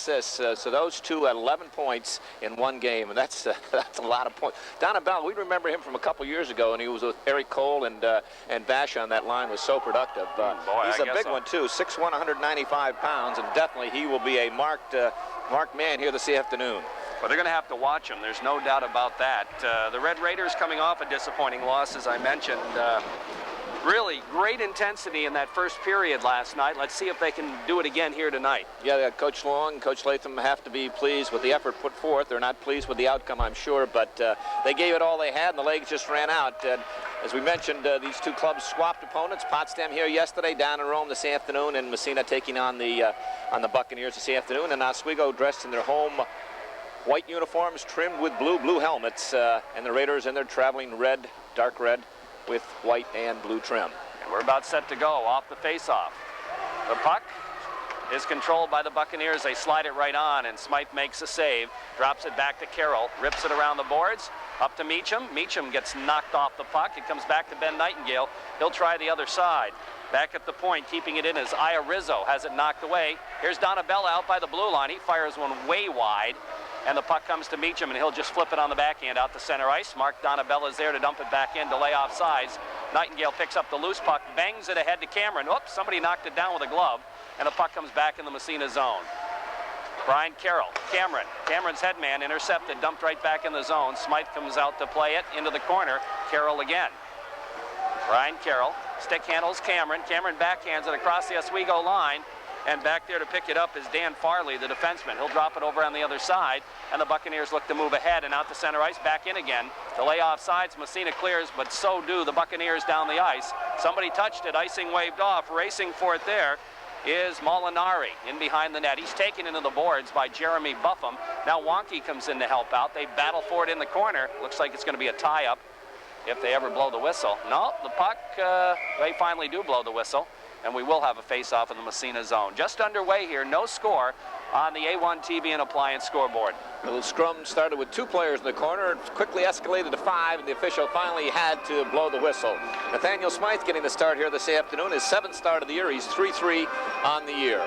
So those two at 11 points in one game, and that's a lot of points. Donabell, we remember him from a couple years ago, and he was with Eric Cole and Bash on that line, was so productive. He's a big one too, 6'1", 195 pounds, and definitely he will be a marked man here this afternoon. Well, they're going to have to watch him. There's no doubt about that. The Red Raiders coming off a disappointing loss, as I mentioned. Really great intensity in that first period last night. Let's see if they can do it again here tonight. Yeah, Coach Long, Coach Latham have to be pleased with the effort put forth. They're not pleased with the outcome, I'm sure, but they gave it all they had, and the legs just ran out. As we mentioned, these two clubs swapped opponents. Potsdam here yesterday, down in Rome this afternoon, and Massena taking on the Buccaneers this afternoon, and Oswego dressed in their home white uniforms trimmed with blue helmets, and the Raiders in their traveling red, dark red, with white and blue trim. And we're about set to go off the face-off. The puck is controlled by the Buccaneers. They slide it right on, and Smythe makes a save, drops it back to Carroll, rips it around the boards, up to Meacham. Meacham gets knocked off the puck. It comes back to Ben Nightingale. He'll try the other side. Back at the point, keeping it in is Aya Rizzo, has it knocked away. Here's Donabella out by the blue line. He fires one way wide, and the puck comes to Meacham, and he'll just flip it on the backhand out to center ice. Mark Donabella's there to dump it back in to lay off sides. Nightingale picks up the loose puck, bangs it ahead to Cameron. Oops, somebody knocked it down with a glove, and the puck comes back in the Massena zone. Brian Carroll, Cameron's headman intercepted, dumped right back in the zone. Smythe comes out to play it into the corner. Carroll again. Brian Carroll, stick handles Cameron. Cameron backhands it across the Oswego line. And back there to pick it up is Dan Farley, the defenseman. He'll drop it over on the other side, and the Buccaneers look to move ahead and out to center ice, back in again. To lay off sides, Massena clears, but so do the Buccaneers down the ice. Somebody touched it, icing waved off. Racing for it there is Molinari in behind the net. He's taken into the boards by Jeremy Buffum. Now Wonky comes in to help out. They battle for it in the corner. Looks like it's going to be a tie-up if they ever blow the whistle. No, the puck, they finally do blow the whistle, and we will have a face-off in the Massena zone. Just underway here, no score on the A1 TV and Appliance scoreboard. The little scrum started with 2 players in the corner, quickly escalated to 5, and the official finally had to blow the whistle. Nathaniel Smythe getting the start here this afternoon, his 7th start of the year. He's 3-3 on the year.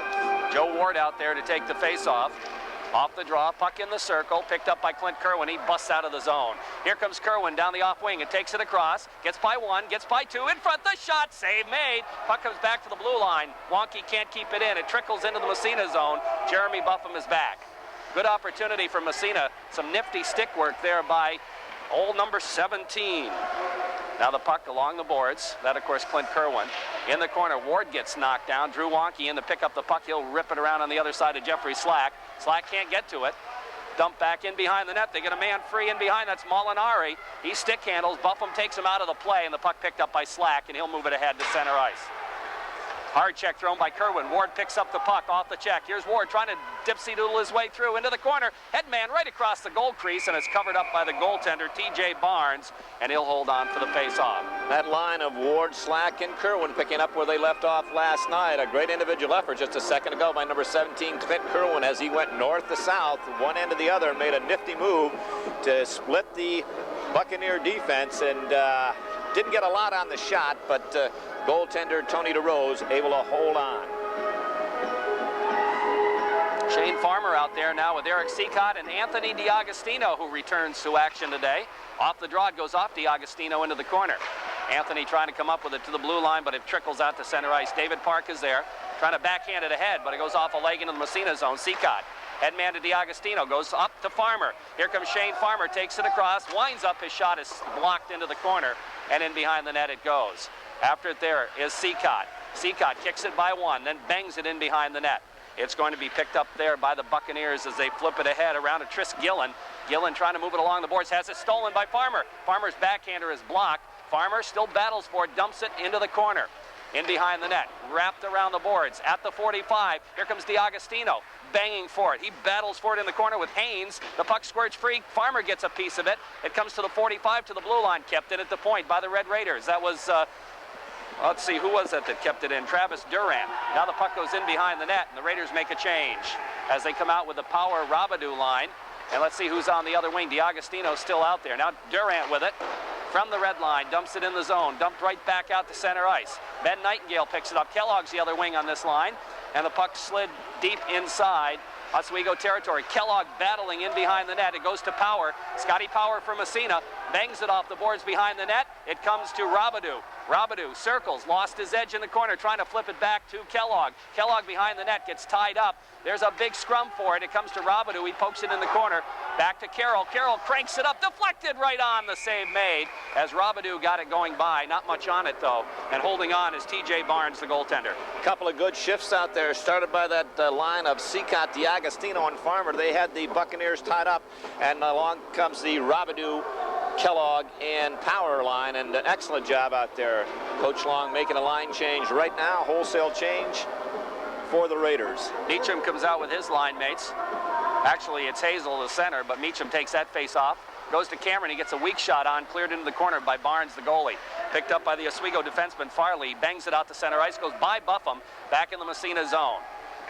Joe Ward out there to take the face-off. Off the draw, puck in the circle, picked up by Clint Kerwin. He busts out of the zone. Here comes Kerwin down the off wing and takes it across. Gets by 1, gets by 2, in front, the shot, save made. Puck comes back to the blue line. Wonky can't keep it in. It trickles into the Massena zone. Jeremy Buffum is back. Good opportunity for Massena. Some nifty stick work there by old number 17. Now the puck along the boards. That, of course, Clint Kerwin. In the corner, Ward gets knocked down. Drew Wonky in to pick up the puck. He'll rip it around on the other side of Jeffrey Slack. Slack can't get to it. Dump back in behind the net. They get a man free in behind. That's Molinari. He stick handles. Buffum takes him out of the play, and the puck picked up by Slack, and he'll move it ahead to center ice. Hard check thrown by Kerwin. Ward picks up the puck off the check. Here's Ward trying to dipsy-doodle his way through into the corner. Headman right across the goal crease, and it's covered up by the goaltender, T.J. Barnes, and he'll hold on for the face-off. That line of Ward, Slack, and Kerwin picking up where they left off last night. A great individual effort just a second ago by number 17, Clint Kerwin, as he went north to south, one end to the other, and made a nifty move to split the Buccaneer defense, and didn't get a lot on the shot, but goaltender Tony DeRose able to hold on. Shane Farmer out there now with Eric Seacott and Anthony DiAgostino, who returns to action today. Off the draw, it goes off DiAgostino into the corner. Anthony trying to come up with it to the blue line, but it trickles out to center ice. David Park is there, trying to backhand it ahead, but it goes off a leg into the Massena zone. Seacott, headman to DiAgostino, goes up to Farmer. Here comes Shane Farmer, takes it across, winds up, his shot is blocked into the corner, and in behind the net it goes. After it there is Seacott. Seacott kicks it by 1, then bangs it in behind the net. It's going to be picked up there by the Buccaneers as they flip it ahead around to Tris Gillen. Gillen trying to move it along the boards, has it stolen by Farmer. Farmer's backhander is blocked. Farmer still battles for it, dumps it into the corner. In behind the net, wrapped around the boards at the 45. Here comes DiAgostino, banging for it. He battles for it in the corner with Haynes. The puck squirts free. Farmer gets a piece of it. It comes to the 45 to the blue line, kept in at the point by the Red Raiders. That was, let's see, who was that kept it in? Travis Durant. Now the puck goes in behind the net, and the Raiders make a change as they come out with the power Rabadou line. And let's see who's on the other wing. DiAgostino's still out there. Now Durant with it. From the red line, dumps it in the zone, dumped right back out to center ice. Ben Nightingale picks it up. Kellogg's the other wing on this line, and the puck slid deep inside Oswego territory. Kellogg battling in behind the net. It goes to Power. Scotty Power for Massena. Bangs it off the boards behind the net. It comes to Robidoux. Robidoux circles, lost his edge in the corner, trying to flip it back to Kellogg. Kellogg behind the net gets tied up. There's a big scrum for it. It comes to Robidoux. He pokes it in the corner. Back to Carroll. Carroll cranks it up, deflected right on. The save made as Robidoux got it going by. Not much on it, though. And holding on is T.J. Barnes, the goaltender. A couple of good shifts out there, started by that line of Seacott, DiAgostino, and Farmer. They had the Buccaneers tied up, and along comes the Robidoux, Kellogg, and Power line, and an excellent job out there. Coach Long making a line change right now, wholesale change for the Raiders. Meacham comes out with his line mates. Actually, it's Hazel, the center, but Meacham takes that face off. Goes to Cameron. He gets a weak shot on, cleared into the corner by Barnes, the goalie. Picked up by the Oswego defenseman Farley. Bangs it out to center ice. Goes by Buffum, back in the Massena zone.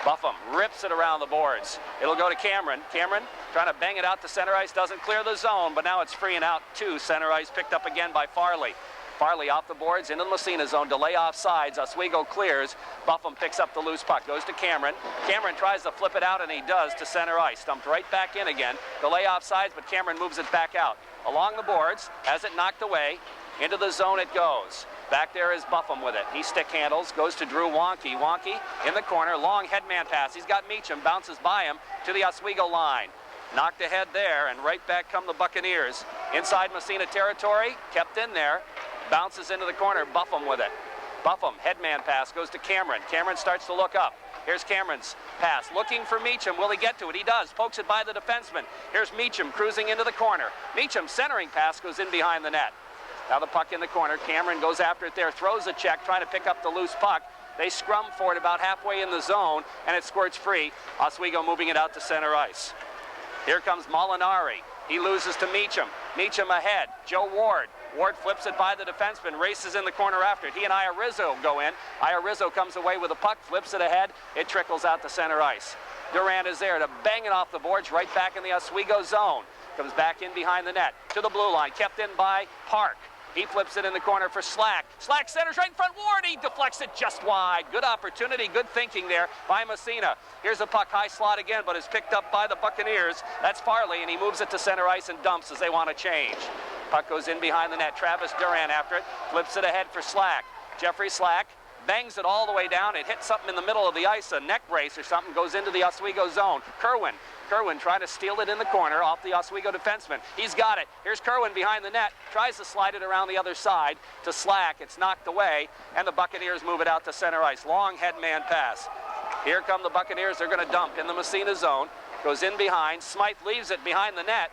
Buffum rips it around the boards. It'll go to Cameron. Cameron trying to bang it out to center ice. Doesn't clear the zone, but now it's free and out to center ice. Picked up again by Farley. Farley off the boards, into the Massena zone, delay off sides. Oswego clears. Buffum picks up the loose puck, goes to Cameron. Cameron tries to flip it out, and he does to center ice. Stumped right back in again. Delay off sides, but Cameron moves it back out. Along the boards, has it knocked away. Into the zone it goes. Back there is Buffum with it. He stick handles, goes to Drew Wonky. Wonky in the corner, long headman pass. He's got Meacham, bounces by him to the Oswego line. Knocked ahead there, and right back come the Buccaneers. Inside Massena territory, kept in there. Bounces into the corner, Buffum with it. Buffum, headman pass, goes to Cameron. Cameron starts to look up. Here's Cameron's pass, looking for Meacham. Will he get to it? He does. Pokes it by the defenseman. Here's Meacham cruising into the corner. Meacham, centering pass, goes in behind the net. Now the puck in the corner. Cameron goes after it there, throws a check, trying to pick up the loose puck. They scrum for it about halfway in the zone, and it squirts free. Oswego moving it out to center ice. Here comes Molinari. He loses to Meacham. Meacham ahead. Joe Ward. Ward flips it by the defenseman, races in the corner after it. He and Iorizzo go in. Iorizzo comes away with the puck, flips it ahead. It trickles out to center ice. Durant is there to bang it off the boards, right back in the Oswego zone. Comes back in behind the net to the blue line, kept in by Park. He flips it in the corner for Slack. Slack centers right in front. Ward, he deflects it just wide. Good opportunity, good thinking there by Massena. Here's a puck, high slot again, but is picked up by the Buccaneers. That's Farley, and he moves it to center ice and dumps as they want to change. Puck goes in behind the net. Travis Durant after it, flips it ahead for Slack. Jeffrey Slack bangs it all the way down. It hits something in the middle of the ice, a neck brace or something, goes into the Oswego zone. Kerwin trying to steal it in the corner off the Oswego defenseman. He's got it. Here's Kerwin behind the net. Tries to slide it around the other side to Slack. It's knocked away, and the Buccaneers move it out to center ice. Long headman pass. Here come the Buccaneers. They're going to dump in the Massena zone. Goes in behind. Smythe leaves it behind the net.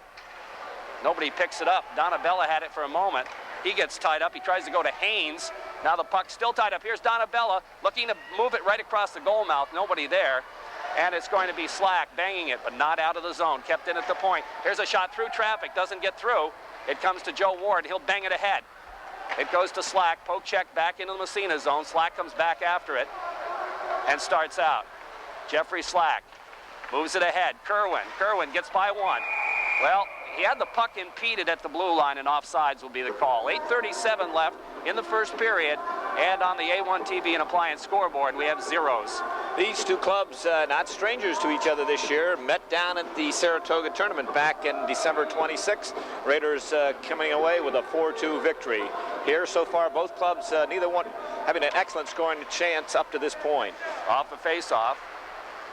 Nobody picks it up. Donabella had it for a moment. He gets tied up. He tries to go to Haynes. Now the puck's still tied up. Here's Donabella looking to move it right across the goal mouth. Nobody there. And it's going to be Slack banging it, but not out of the zone. Kept in at the point. Here's a shot through traffic. Doesn't get through. It comes to Joe Ward. He'll bang it ahead. It goes to Slack. Poke check back into the Massena zone. Slack comes back after it and starts out. Jeffrey Slack moves it ahead. Kerwin gets by one. Well, he had the puck impeded at the blue line, and offsides will be the call. 8:37 left in the first period, and on the A1 TV and Appliance scoreboard, we have zeros. These two clubs, not strangers to each other this year, met down at the Saratoga tournament back in December 26. Raiders coming away with a 4-2 victory. Here so far, both clubs, neither one having an excellent scoring chance up to this point. Off the face-off,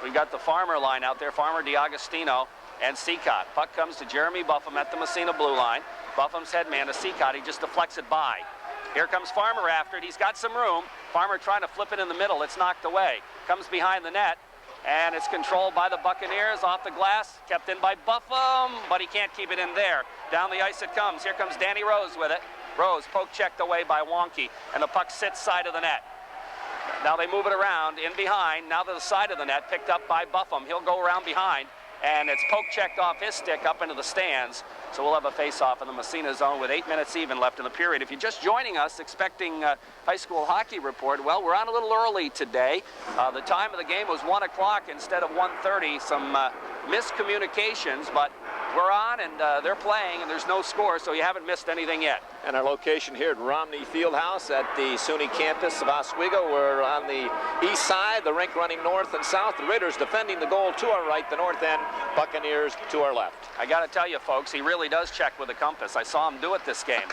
we got the Farmer line out there, Farmer, DiAgostino, and Seacott. Puck comes to Jeremy Buffum at the Massena blue line. Buffum's headman to Seacott. He just deflects it by. Here comes Farmer after it. He's got some room. Farmer trying to flip it in the middle. It's knocked away. Comes behind the net, and it's controlled by the Buccaneers. Off the glass, kept in by Buffum, but he can't keep it in there. Down the ice it comes. Here comes Danny Rose with it. Rose poke checked away by Wonky, and the puck sits side of the net. Now they move it around in behind. Now to the side of the net, picked up by Buffum. He'll go around behind, and it's poke checked off his stick up into the stands. So we'll have a face-off in the Massena zone with 8 minutes even left in the period. If you're just joining us expecting high school hockey report, well, we're on a little early today. The time of the game was 1 o'clock instead of 1:30. Some miscommunications, but we're on, and they're playing, and there's no score, so you haven't missed anything yet. And our location here at Romney Fieldhouse at the SUNY campus of Oswego. We're on the east side, the rink running north and south. The Raiders defending the goal to our right, the north end, Buccaneers to our left. I got to tell you, folks, he really does check with the compass. I saw him do it this game.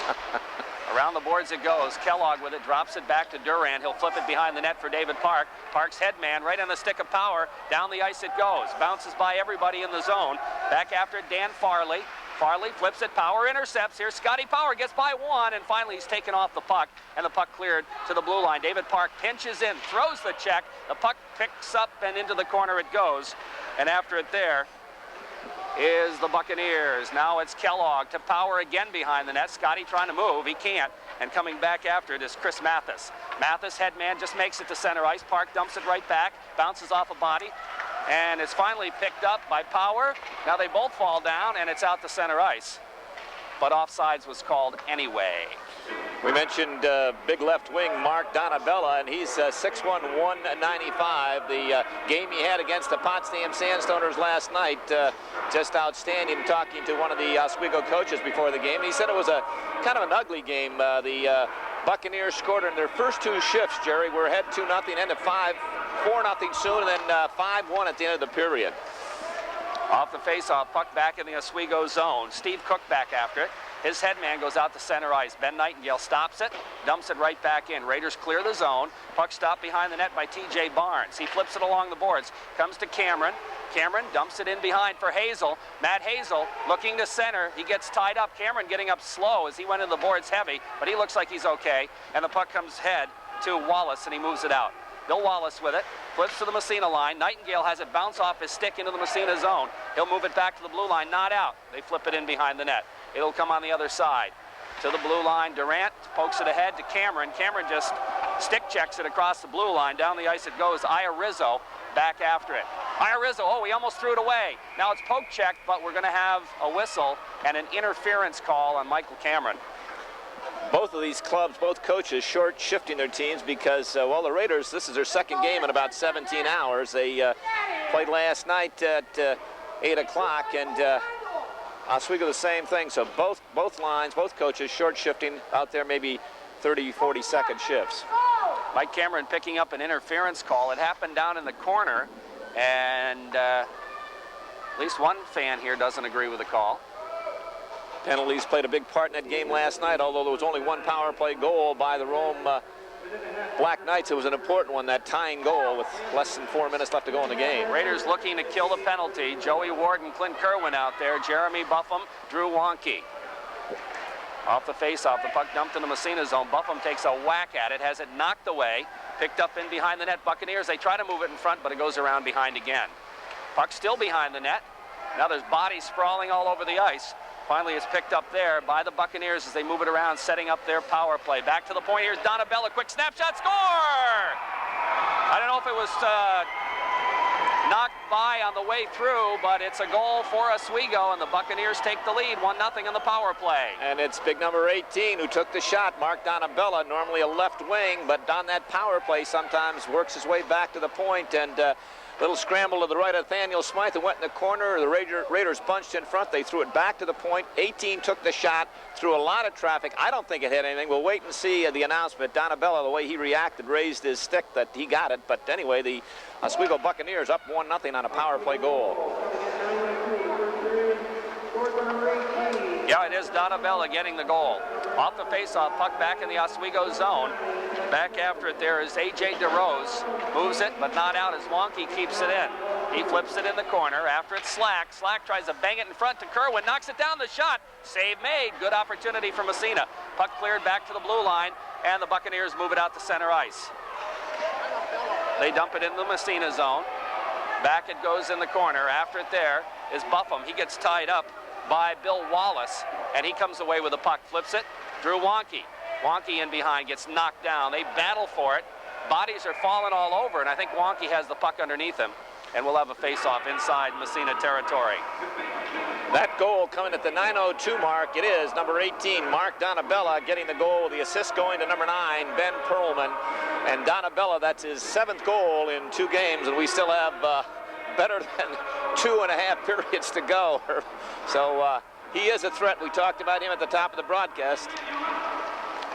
Around the boards it goes. Kellogg with it, drops it back to Durant. He'll flip it behind the net for David Park. Park's head man right on the stick of power. Down the ice it goes. Bounces by everybody in the zone. Back after it, Dan Farley. Farley flips it, Power intercepts. Here's Scotty Power, gets by one, and finally he's taken off the puck, and the puck cleared to the blue line. David Park pinches in, throws the check. The puck picks up, and into the corner it goes. And after it there is the Buccaneers. Now it's Kellogg to Power again behind the net. Scotty trying to move, he can't. And coming back after it is Chris Mathis. Mathis, head man, just makes it to center ice. Park dumps it right back, bounces off a body, and it's finally picked up by Power. Now they both fall down, and it's out to center ice. But offsides was called anyway. We mentioned big left wing Mark Donabella, and he's 6'1", 195. The game he had against the Potsdam Sandstoners last night, just outstanding. Talking to one of the Oswego coaches before the game, he said it was a kind of an ugly game. The Buccaneers scored in their first two shifts, Jerry. We're ahead 2-0, ended 4-0 soon, and then 5-1 at the end of the period. Off the face-off, puck back in the Oswego zone. Steve Cook back after it. His head man goes out to center ice. Ben Nightingale stops it, dumps it right back in. Raiders clear the zone. Puck stopped behind the net by T.J. Barnes. He flips it along the boards. Comes to Cameron. Cameron dumps it in behind for Hazel. Matt Hazel looking to center. He gets tied up. Cameron getting up slow as he went in the boards heavy, but he looks like he's okay. And the puck comes head to Wallace, and he moves it out. Bill Wallace with it, flips to the Massena line. Nightingale has it bounce off his stick into the Massena zone. He'll move it back to the blue line, not out. They flip it in behind the net. It'll come on the other side. To the blue line, Durant pokes it ahead to Cameron. Cameron just stick checks it across the blue line. Down the ice it goes. Aya Rizzo back after it. Aya Rizzo, oh, he almost threw it away. Now it's poke check, but we're going to have a whistle and an interference call on Michael Cameron. Both of these clubs, both coaches, short shifting their teams because, well, the Raiders, this is their second game in about 17 hours. They played last night at 8 o'clock, and Oswego the same thing. So both lines, both coaches, short shifting out there, maybe 30, 40-second shifts. Mike Cameron picking up an interference call. It happened down in the corner, and at least one fan here doesn't agree with the call. Penalties played a big part in that game last night, although there was only one power play goal by the Rome Black Knights. It was an important one, that tying goal with less than 4 minutes left to go in the game. Raiders looking to kill the penalty. Joey Ward and Clint Kerwin out there. Jeremy Buffum, Drew Wonky. Off the face-off, the puck dumped in the Massena zone. Buffum takes a whack at it, has it knocked away. Picked up in behind the net. Buccaneers, they try to move it in front, but it goes around behind again. Puck still behind the net. Now there's bodies sprawling all over the ice. Finally, it's picked up there by the Buccaneers as they move it around, setting up their power play. Back to the point. Here's Donabella. Quick snapshot. Score! I don't know if it was knocked by on the way through, but it's a goal for Oswego, and the Buccaneers take the lead, 1-0 on the power play. And it's big number 18 who took the shot, Mark Donabella, normally a left wing, but on that power play sometimes works his way back to the point, and little scramble to the right of Nathaniel Smythe, went in the corner. The Raiders bunched in front. They threw it back to the point. 18 took the shot through a lot of traffic. I don't think it hit anything. We'll wait and see the announcement. Donabella, the way he reacted, raised his stick that he got it. But anyway, the Oswego Buccaneers up 1-0 on a power play goal. Yeah, it is Donabella getting the goal. Off the face-off, puck back in the Oswego zone. Back after it there is A.J. DeRose. Moves it, but not out as Wonky keeps it in. He flips it in the corner. After it's Slack. Slack tries to bang it in front to Kerwin. Knocks it down the shot. Save made. Good opportunity for Massena. Puck cleared back to the blue line, and the Buccaneers move it out to center ice. They dump it in the Massena zone. Back it goes in the corner. After it there is Buffum. He gets tied up by Bill Wallace, and he comes away with the puck. Flips it. Drew Wonky. Wonky in behind, gets knocked down. They battle for it. Bodies are falling all over, and I think Wonky has the puck underneath him, and we'll have a face-off inside Massena territory. That goal coming at the 9:02 mark. It is number 18, Mark Donabella, getting the goal. The assist going to number 9, Ben Perlman. And Donabella, that's his 7th goal in 2 games, and we still have better than 2.5 periods to go. So he is a threat. We talked about him at the top of the broadcast.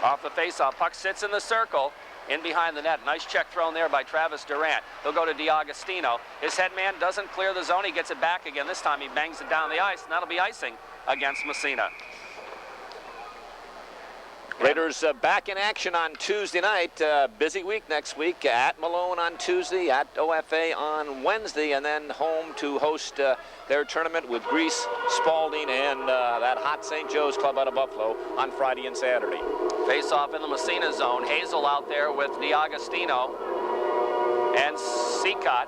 Off the faceoff, puck sits in the circle, in behind the net. Nice check thrown there by Travis Durant. He'll go to DiAgostino. His head man doesn't clear the zone. He gets it back again. This time he bangs it down the ice, and that'll be icing against Massena. Raiders back in action on Tuesday night. Busy week next week. At Malone on Tuesday, at OFA on Wednesday, and then home to host their tournament with Greece, Spalding, and that hot St. Joe's club out of Buffalo on Friday and Saturday. Face off in the Massena zone. Hazel out there with DiAgostino and Seacott.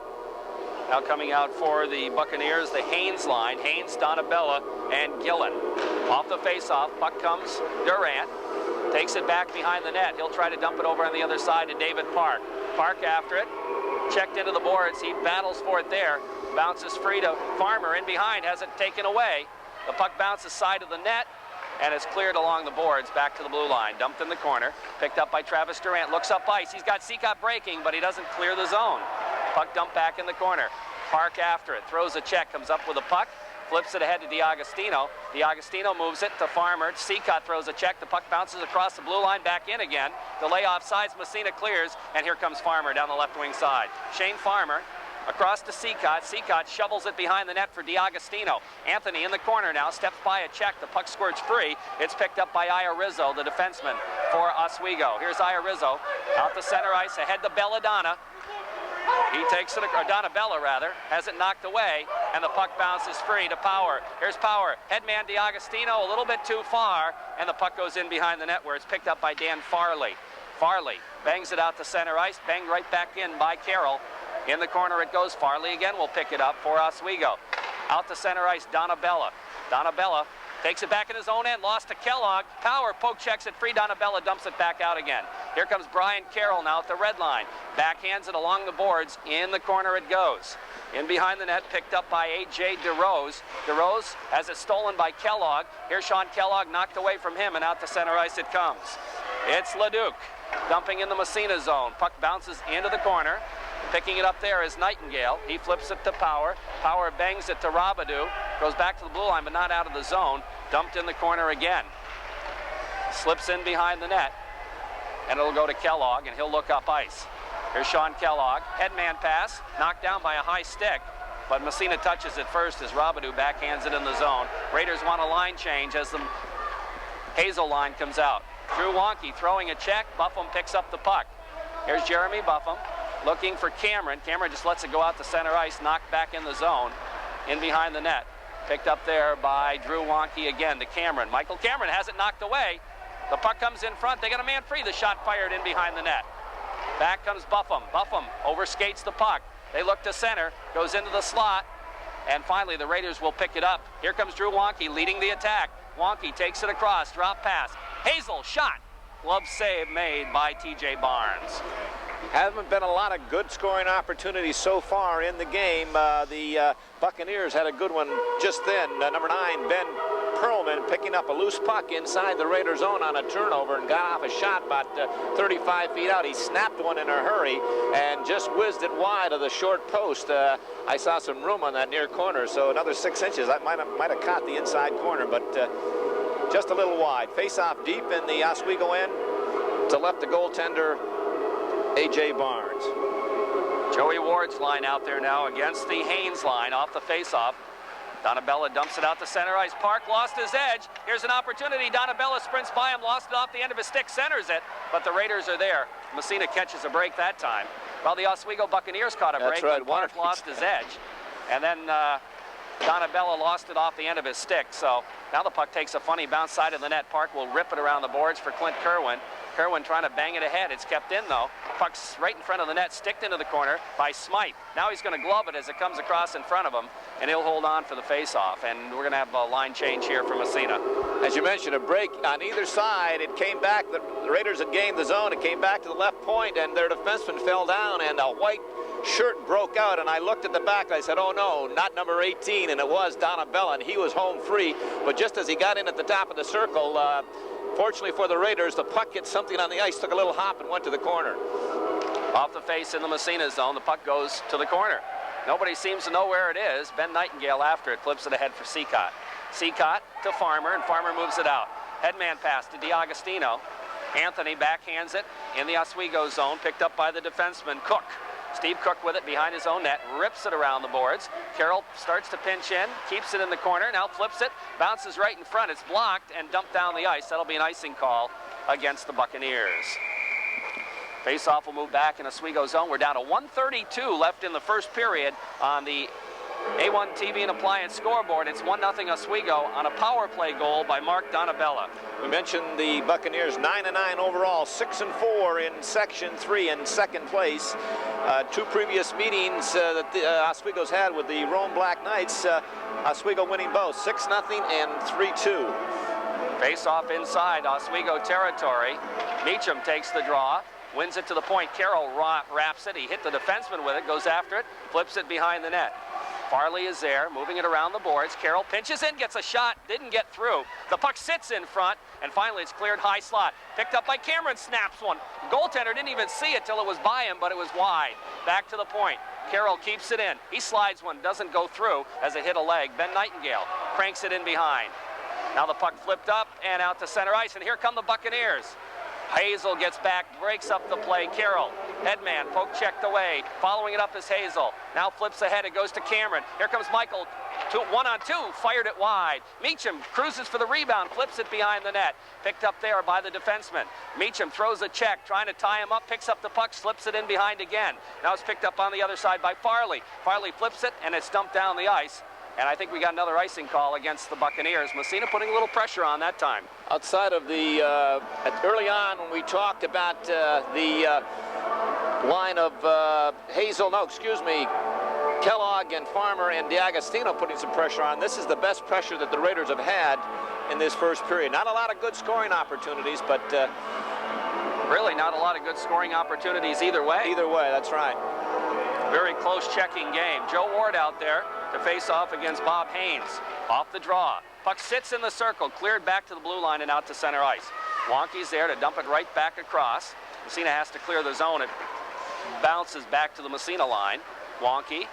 Now coming out for the Buccaneers, the Haynes line. Haynes, Donabella, and Gillen. Off the face-off, puck comes Durant. Takes it back behind the net. He'll try to dump it over on the other side to David Park. Park after it. Checked into the boards. He battles for it there. Bounces free to Farmer in behind. Has it taken away. The puck bounces side of the net and is cleared along the boards back to the blue line. Dumped in the corner. Picked up by Travis Durant. Looks up ice. He's got Seacott breaking, but he doesn't clear the zone. Puck dumped back in the corner. Park after it. Throws a check. Comes up with a puck. Flips it ahead to DiAgostino. DiAgostino moves it to Farmer. Seacott throws a check. The puck bounces across the blue line back in again. The layoff sides. Massena clears. And here comes Farmer down the left wing side. Shane Farmer across to Seacott. Seacott shovels it behind the net for DiAgostino. Anthony in the corner now. Steps by a check. The puck squirts free. It's picked up by Aya Rizzo, the defenseman for Oswego. Here's Aya Rizzo out the center ice ahead to Belladonna. He takes it, or Donabella rather, has it knocked away, and the puck bounces free to Power. Here's Power. Headman DiAgostino a little bit too far, and the puck goes in behind the net where it's picked up by Dan Farley. Farley bangs it out to center ice, banged right back in by Carroll. In the corner it goes. Farley again will pick it up for Oswego. Out to center ice, Donabella. Donabella takes it back in his own end, lost to Kellogg. Power poke checks it free. Donabella dumps it back out again. Here comes Brian Carroll now at the red line. Backhands it along the boards. In the corner it goes. In behind the net, picked up by A.J. DeRose. DeRose has it stolen by Kellogg. Here's Sean Kellogg knocked away from him, and out to center ice it comes. It's Leduc dumping in the Massena zone. Puck bounces into the corner. Picking it up there is Nightingale. He flips it to Power. Power bangs it to Robidoux. Goes back to the blue line, but not out of the zone. Dumped in the corner again. Slips in behind the net. And it'll go to Kellogg, and he'll look up ice. Here's Sean Kellogg. Headman pass. Knocked down by a high stick. But Massena touches it first as Robidoux backhands it in the zone. Raiders want a line change as the Hazel line comes out. Drew Wonky throwing a check. Buffum picks up the puck. Here's Jeremy Buffum. Looking for Cameron. Cameron just lets it go out to center ice, knocked back in the zone, in behind the net. Picked up there by Drew Wonky again to Cameron. Michael Cameron has it knocked away. The puck comes in front. They got a man free. The shot fired in behind the net. Back comes Buffum. Buffum overskates the puck. They look to center, goes into the slot, and finally the Raiders will pick it up. Here comes Drew Wonky leading the attack. Wonky takes it across, drop pass. Hazel shot. Glove save made by T.J. Barnes. Haven't been a lot of good scoring opportunities so far in the game. The Buccaneers had a good one just then. Number 9, Ben Perlman, picking up a loose puck inside the Raiders' zone on a turnover and got off a shot about 35 feet out. He snapped one in a hurry and just whizzed it wide of the short post. I saw some room on that near corner, so another 6 inches. That might have caught the inside corner, but just a little wide. Face-off deep in the Oswego end to left the goaltender, A.J. Barnes. Joey Ward's line out there now against the Haynes line off the face-off. Donabella dumps it out to center ice. Park lost his edge. Here's an opportunity. Donabella sprints by him, lost it off the end of his stick, centers it, but the Raiders are there. Massena catches a break that time. Well, the Oswego Buccaneers caught a break, That's right. but Park lost his edge. And then Donabella lost it off the end of his stick. So now the puck takes a funny bounce side of the net. Park will rip it around the boards for Clint Kerwin. Kerwin trying to bang it ahead. It's kept in, though. Puck's right in front of the net, sticked into the corner by Smythe. Now he's going to glove it as it comes across in front of him, and he'll hold on for the face-off. And we're going to have a line change here for Massena. As you mentioned, a break on either side. It came back. The Raiders had gained the zone. It came back to the left point, and their defenseman fell down, and a white shirt broke out. And I looked at the back. And I said, oh, no, not number 18. And it was Donabella, and he was home free. But just as he got in at the top of the circle, fortunately for the Raiders, the puck hit something on the ice, took a little hop, and went to the corner. Off the face in the Massena zone, the puck goes to the corner. Nobody seems to know where it is. Ben Nightingale after it, flips it ahead for Seacott. Seacott to Farmer, and Farmer moves it out. Headman pass to DiAgostino. Anthony backhands it in the Oswego zone, picked up by the defenseman, Cook. Steve Cook with it behind his own net, rips it around the boards. Carroll starts to pinch in, keeps it in the corner, now flips it, bounces right in front. It's blocked and dumped down the ice. That'll be an icing call against the Buccaneers. Face-off will move back in Oswego zone. We're down to 1:32 left in the first period on the A1 TV and Appliance scoreboard. It's 1-0 Oswego on a power play goal by Mark Donabella. We mentioned the Buccaneers 9-9 overall, 6-4 in Section 3 in second place. Two previous meetings that the Oswego's had with the Rome Black Knights, Oswego winning both, 6-0 and 3-2. Face-off inside Oswego territory. Meacham takes the draw, wins it to the point. Carroll wraps it. He hit the defenseman with it, goes after it, flips it behind the net. Farley is there, moving it around the boards. Carroll pinches in, gets a shot, didn't get through. The puck sits in front, and finally it's cleared high slot. Picked up by Cameron, snaps one. Goaltender didn't even see it till it was by him, but it was wide. Back to the point. Carroll keeps it in. He slides one, doesn't go through as it hit a leg. Ben Nightingale cranks it in behind. Now the puck flipped up and out to center ice, and here come the Buccaneers. Hazel gets back, breaks up the play. Carroll, headman, poke checked away. Following it up is Hazel. Now flips ahead, it goes to Cameron. Here comes Michael, 1-on-2, fired it wide. Meacham cruises for the rebound, flips it behind the net. Picked up there by the defenseman. Meacham throws a check, trying to tie him up, picks up the puck, slips it in behind again. Now it's picked up on the other side by Farley. Farley flips it, and it's dumped down the ice. And I think we got another icing call against the Buccaneers. Massena putting a little pressure on that time. Outside of the, early on when we talked about the line of Kellogg and Farmer and DiAgostino putting some pressure on. This is the best pressure that the Raiders have had in this first period. Not a lot of good scoring opportunities, but really not a lot of good scoring opportunities either way. Either way, that's right. Very close checking game. Joe Ward out there to face off against Bob Haynes. Off the draw. Puck sits in the circle, cleared back to the blue line and out to center ice. Wonky's there to dump it right back across. Massena has to clear the zone. It bounces back to the Massena line. Wonky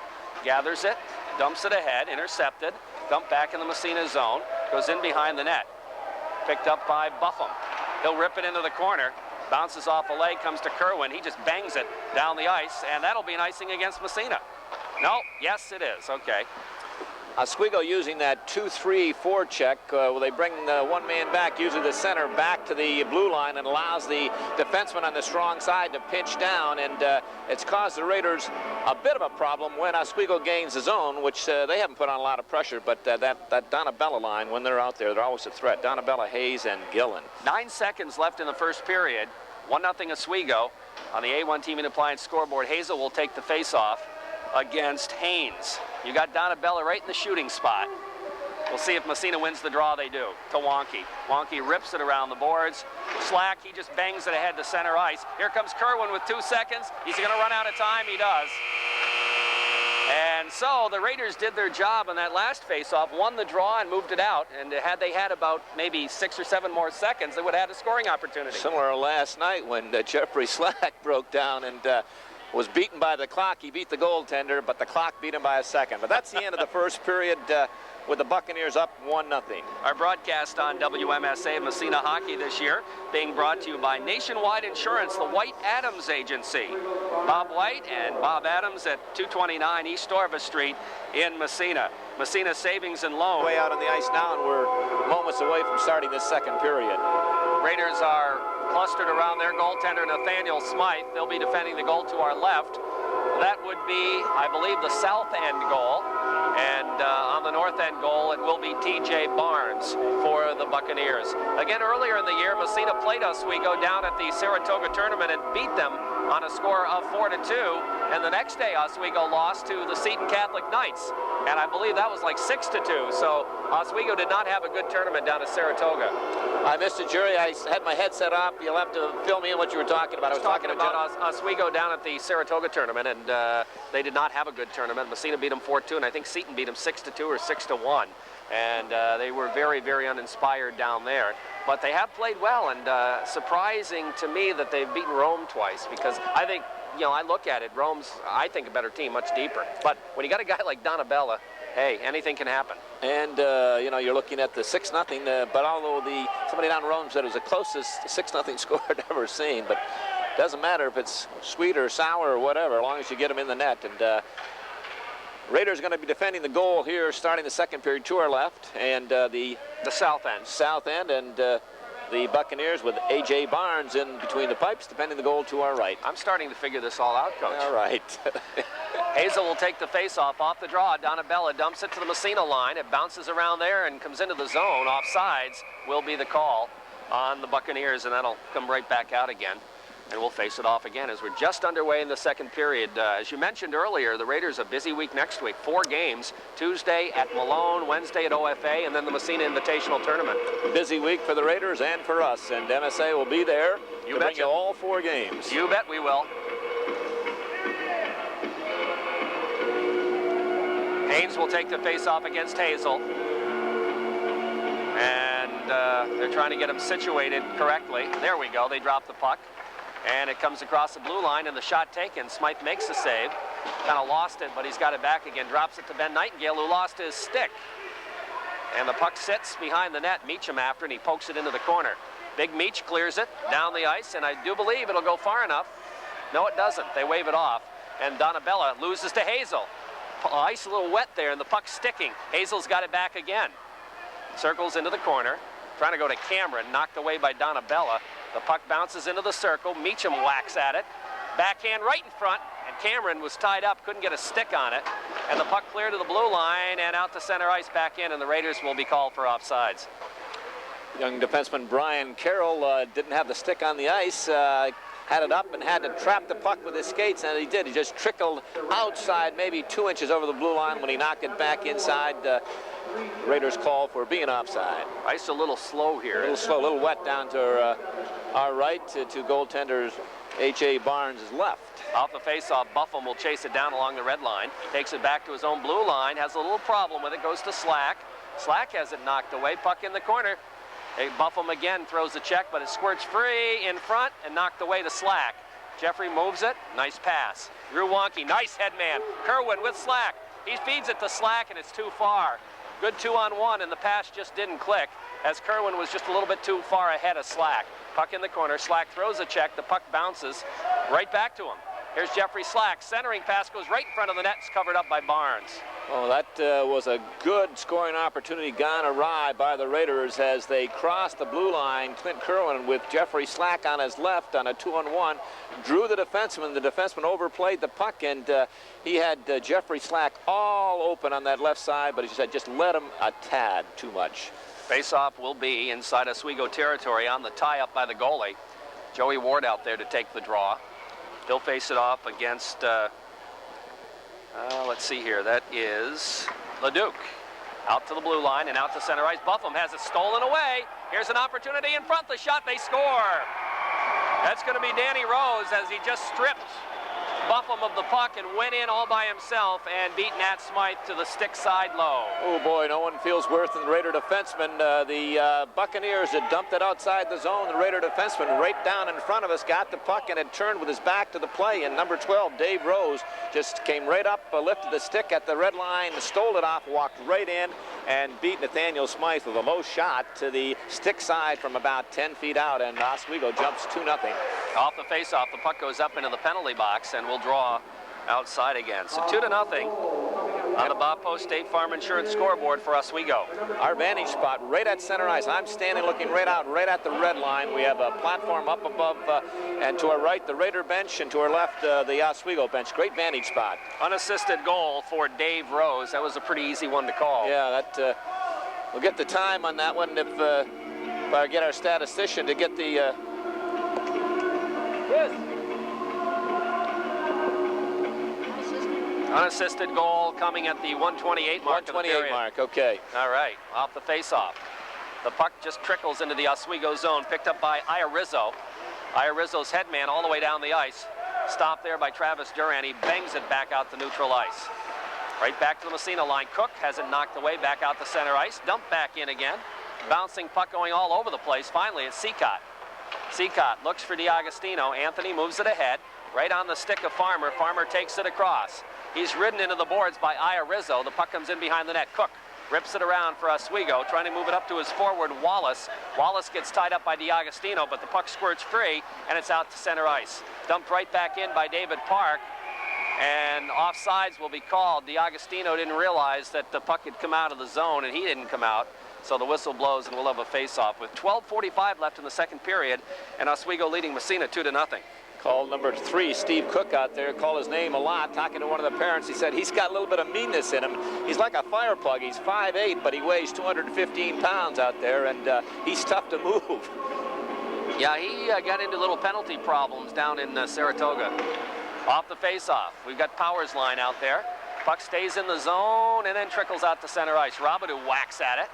gathers it, dumps it ahead, intercepted, dumped back in the Massena zone, goes in behind the net. Picked up by Buffum. He'll rip it into the corner. Bounces off a leg, comes to Kerwin. He just bangs it down the ice, and that'll be an icing against Massena. No, yes it is, okay. Oswego using that 2-3-4 check where they bring one man back, usually the center, back to the blue line and allows the defenseman on the strong side to pinch down, and it's caused the Raiders a bit of a problem when Oswego gains the zone, which they haven't put on a lot of pressure, but that Donabella line, when they're out there, they're always a threat. Donabella, Hayes, and Gillen. 9 seconds left in the first period. 1-0 Oswego on the A1 Team and Appliance scoreboard. Hazel will take the face-off against Haynes. You got Donabella right in the shooting spot. We'll see if Massena wins the draw. They do. To Wonky. Wonky rips it around the boards. Slack, he just bangs it ahead to center ice. Here comes Kerwin with 2 seconds. He's going to run out of time. He does. And so the Raiders did their job on that last face-off, won the draw and moved it out. And had they had about maybe 6 or 7 more seconds, they would have had a scoring opportunity. Similar to last night when Jeffrey Slack broke down and was beaten by the clock. He beat the goaltender, but the clock beat him by a second. But that's the end of the first period with the Buccaneers up 1-0. Our broadcast on WMSA Massena Hockey this year being brought to you by Nationwide Insurance, the White Adams Agency. Bob White and Bob Adams at 229 East Orvis Street in Massena. Massena Savings and Loan. Way out on the ice now, and we're moments away from starting this second period. Raiders are clustered around their goaltender, Nathaniel Smythe. They'll be defending the goal to our left. That would be, I believe, the south end goal. And on the north end goal, it will be T.J. Barnes for the Buccaneers. Again, earlier in the year, Massena played Oswego down at the Saratoga tournament and beat them on a score of 4-2. And the next day, Oswego lost to the Seton Catholic Knights. And I believe that was like 6-2. So Oswego did not have a good tournament down at Saratoga. I missed it, Jerry. I had my headset up. You'll have to fill me in what you were talking about. I was talking about Oswego down at the Saratoga tournament, and they did not have a good tournament. Massena beat them 4-2, and I think Seton beat them 6-2 or 6-1. And they were very, very uninspired down there. but they have played well, and surprising to me that they've beaten Rome twice, because I think, you know, I look at it, Rome's, I think, a better team, much deeper. But when you got a guy like Donabella, hey, anything can happen. And, you know, you're looking at the 6-0, but although somebody down Rome said it was the closest 6-0 score I'd ever seen, but it doesn't matter if it's sweet or sour or whatever, as long as you get them in the net. And Raiders are going to be defending the goal here starting the second period to our left, and the south end. South end, and the Buccaneers with A.J. Barnes in between the pipes, defending the goal to our right. I'm starting to figure this all out, Coach. All right. Hazel will take the face-off off the draw. Donabella dumps it to the Massena line. It bounces around there and comes into the zone. Offsides will be the call on the Buccaneers, and that'll come right back out again. And we'll face it off again as we're just underway in the second period. As you mentioned earlier, the Raiders a busy week next week. 4 games, Tuesday at Malone, Wednesday at OFA, and then the Massena Invitational Tournament. Busy week for the Raiders and for us, and MSA will be there to bring you all 4 games. You bet we will. Haynes will take the face-off against Hazel. And they're trying to get him situated correctly. There we go, they drop the puck. And it comes across the blue line, and the shot taken. Smythe makes the save. Kind of lost it, but he's got it back again. Drops it to Ben Nightingale, who lost his stick. And the puck sits behind the net. Meacham after, and he pokes it into the corner. Big Meach clears it down the ice, and I do believe it'll go far enough. No, it doesn't. They wave it off. And Donabella loses to Hazel. Ice a little wet there, and the puck's sticking. Hazel's got it back again. Circles into the corner. Trying to go to Cameron, knocked away by Donabella. The puck bounces into the circle. Meacham whacks at it. Backhand right in front, and Cameron was tied up, couldn't get a stick on it. And the puck clear to the blue line and out to center ice back in, and the Raiders will be called for offsides. Young defenseman Brian Carroll didn't have the stick on the ice. Had it up and had to trap the puck with his skates, and he did. He just trickled outside, maybe 2 inches over the blue line when he knocked it back inside. Raiders call for being offside. Ice a little slow here. A little slow, a little wet down to our right to goaltenders H.A. Barnes' left. Off the face-off, Buffum will chase it down along the red line. Takes it back to his own blue line. Has a little problem with it. Goes to Slack. Slack has it knocked away. Puck in the corner. Buffum again throws the check, but it squirts free in front and knocked away to Slack. Jeffrey moves it. Nice pass. Drew Wonky, nice headman. Kerwin with Slack. He feeds it to Slack, and it's too far. Good 2-on-1, and the pass just didn't click as Kerwin was just a little bit too far ahead of Slack. Puck in the corner. Slack throws a check. The puck bounces right back to him. Here's Jeffrey Slack. Centering pass goes right in front of the net. It's covered up by Barnes. Oh, that was a good scoring opportunity gone awry by the Raiders as they crossed the blue line. Clint Kerwin with Jeffrey Slack on his left on a 2-on-1. Drew the defenseman. The defenseman overplayed the puck, and he had Jeffrey Slack all open on that left side, but he said just let him a tad too much. Face-off will be inside Oswego territory on the tie-up by the goalie. Joey Ward out there to take the draw. He'll face it off against, let's see here, that is Leduc. Out to the blue line and out to center ice. Buffum has it stolen away. Here's an opportunity in front. The shot, they score. That's going to be Danny Rose as he just stripped Buffum of the puck and went in all by himself and beat Nat Smythe to the stick side low. Oh boy, no one feels worse than the Raider defenseman. The Buccaneers had dumped it outside the zone. The Raider defenseman right down in front of us got the puck and had turned with his back to the play. And number 12, Dave Rose, just came right up, lifted the stick at the red line, stole it off, walked right in, and beat Nathaniel Smythe with a low shot to the stick side from about 10 feet out. And Oswego jumps 2-0. Off the face-off, the puck goes up into the penalty box and will draw outside again. So 2-0 on the Bob Post State Farm Insurance scoreboard for Oswego. Our vantage spot right at center ice. I'm standing looking right out, right at the red line. We have a platform up above, and to our right, the Raider bench, and to our left, the Oswego bench. Great vantage spot. Unassisted goal for Dave Rose. That was a pretty easy one to call. Yeah, that we'll get the time on that one if I get our statistician to get the... Unassisted goal coming at the 128 mark. 128 mark, okay. All right, off the face-off. The puck just trickles into the Oswego zone, picked up by Iorizzo. Iorizzo's headman all the way down the ice. Stopped there by Travis Duran. He bangs it back out to neutral ice. Right back to the Massena line. Cook has it knocked away back out to center ice. Dumped back in again. bouncing puck going all over the place. Finally, it's Seacott. Seacott looks for DiAgostino. Anthony moves it ahead, right on the stick of Farmer. Farmer takes it across. He's ridden into the boards by Aya Rizzo. The puck comes in behind the net. Cook rips it around for Oswego, trying to move it up to his forward, Wallace. Wallace gets tied up by DiAgostino, but the puck squirts free, and it's out to center ice. Dumped right back in by David Park, and offsides will be called. DiAgostino didn't realize that the puck had come out of the zone, and he didn't come out. So the whistle blows, and we'll have a face-off with 12:45 left in the second period, and Oswego leading Massena 2-0. Call number 3, Steve Cook out there, called his name a lot, talking to one of the parents. He said he's got a little bit of meanness in him. He's like a fire plug. He's 5'8", but he weighs 215 pounds out there, and he's tough to move. Yeah, he got into little penalty problems down in Saratoga. Off the face-off, we've got Powers line out there. Puck stays in the zone and then trickles out to center ice. Robidoux whacks at it.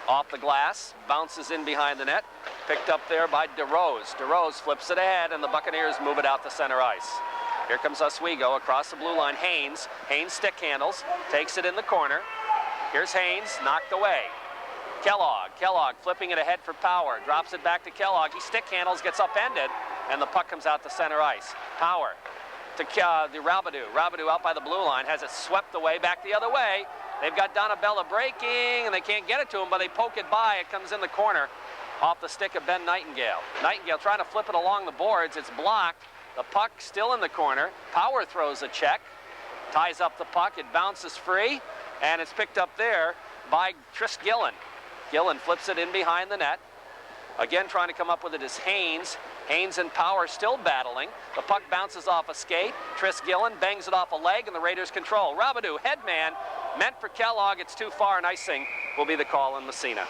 Off the glass, bounces in behind the net. Picked up there by DeRose. DeRose flips it ahead, and the Buccaneers move it out to center ice. Here comes Oswego across the blue line. Haynes. Haynes stick handles, takes it in the corner. Here's Haynes, knocked away. Kellogg. Kellogg flipping it ahead for Power. Drops it back to Kellogg. He stick handles, gets upended, and the puck comes out to center ice. Power to the Robidoux. Robidoux out by the blue line, has it swept away, back the other way. They've got Donabella breaking, and they can't get it to him, but they poke it by. It comes in the corner off the stick of Ben Nightingale. Nightingale trying to flip it along the boards. It's blocked. The puck still in the corner. Power throws a check, ties up the puck. It bounces free, and it's picked up there by Tris Gillen. Gillen flips it in behind the net. Again, trying to come up with it is Haynes. Haynes and Power still battling. The puck bounces off a skate. Tris Gillen bangs it off a leg, and the Raiders control. Robidoux, headman, meant for Kellogg. It's too far, and icing will be the call in Massena.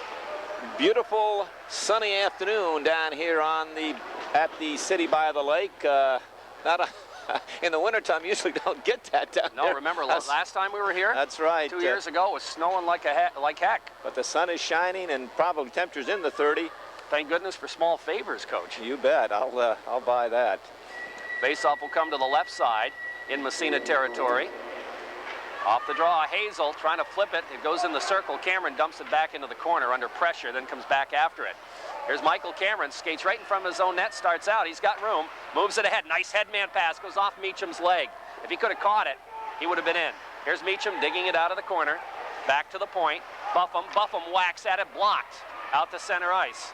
Beautiful sunny afternoon down here at the city by the lake. In the wintertime, usually don't get that down there. No, remember last time we were here? That's right. 2 years ago, it was snowing like heck. But the sun is shining, and probably temperatures in the 30. Thank goodness for small favors, Coach. You bet. I'll buy that. Faceoff will come to the left side in Massena territory. Off the draw, Hazel trying to flip it. It goes in the circle. Cameron dumps it back into the corner under pressure, then comes back after it. Here's Michael Cameron, skates right in front of his own net, starts out. He's got room, moves it ahead. Nice headman pass, goes off Meacham's leg. If he could have caught it, he would have been in. Here's Meacham digging it out of the corner. Back to the point. Buffum whacks at it, blocked. Out to center ice.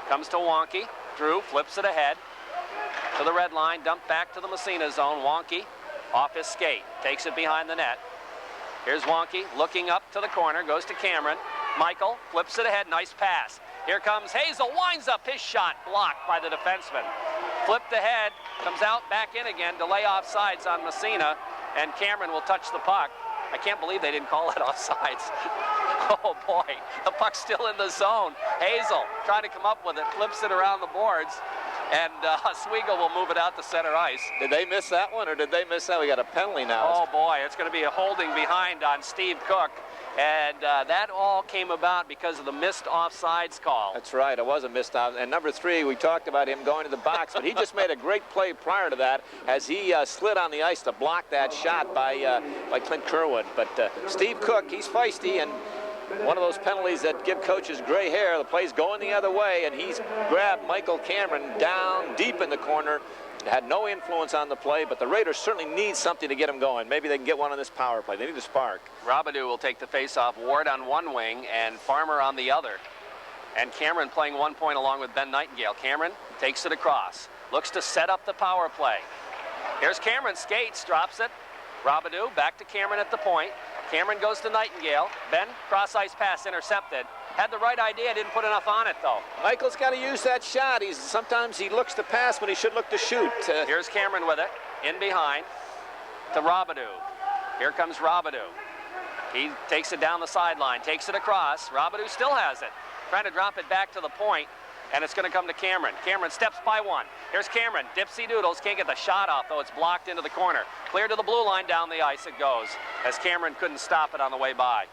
Comes to Wonky. Drew flips it ahead to the red line, dumped back to the Massena zone. Wonky off his skate, takes it behind the net. Here's Wonky looking up to the corner, goes to Cameron. Michael flips it ahead, nice pass. Here comes Hazel, winds up his shot, blocked by the defenseman. Flipped ahead, comes out, back in again, delay offsides on Massena, and Cameron will touch the puck. I can't believe they didn't call that offsides. Oh boy, the puck's still in the zone. Hazel trying to come up with it, flips it around the boards, and Oswego will move it out to center ice. Did they miss that one, or did they miss that? We got a penalty now. Oh boy, it's going to be a holding behind on Steve Cook, and that all came about because of the missed offsides call. That's right, it was a missed off. And number 3, we talked about him going to the box, but he just made a great play prior to that as he slid on the ice to block that shot by Clint Kerwood. But Steve Cook, he's feisty, and one of those penalties that give coaches gray hair. The play's going the other way, and he's grabbed Michael Cameron down deep in the corner. It had no influence on the play, but the Raiders certainly need something to get them going. Maybe they can get one on this power play. They need a spark. Robidoux will take the face-off. Ward on one wing and Farmer on the other. And Cameron playing 1 point along with Ben Nightingale. Cameron takes it across. Looks to set up the power play. Here's Cameron, skates, drops it. Robidoux back to Cameron at the point. Cameron goes to Nightingale. Ben, cross-ice pass intercepted. Had the right idea, didn't put enough on it, though. Michael's got to use that shot. Sometimes he looks to pass when he should look to shoot. Here's Cameron with it, in behind, to Robidoux. Here comes Robidoux. He takes it down the sideline, takes it across. Robidoux still has it. Trying to drop it back to the point, and it's going to come to Cameron. Cameron steps by one. Here's Cameron, dipsy doodles, can't get the shot off, though it's blocked into the corner. Clear to the blue line, down the ice it goes, as Cameron couldn't stop it on the way by.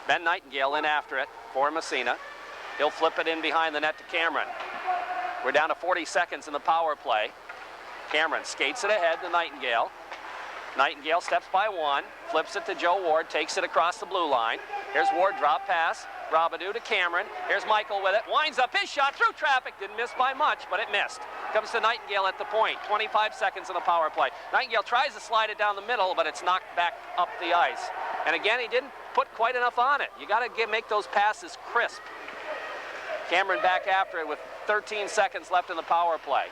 Ben Nightingale in after it for Massena. He'll flip it in behind the net to Cameron. We're down to 40 seconds in the power play. Cameron skates it ahead to Nightingale. Nightingale steps by one, flips it to Joe Ward, takes it across the blue line. Here's Ward, drop pass, Robidoux to Cameron. Here's Michael with it. Winds up his shot through traffic. Didn't miss by much, but it missed. Comes to Nightingale at the point. 25 seconds in the power play. Nightingale tries to slide it down the middle, but it's knocked back up the ice. And again, he didn't put quite enough on it. You got to make those passes crisp. Cameron back after it with 13 seconds left in the power play.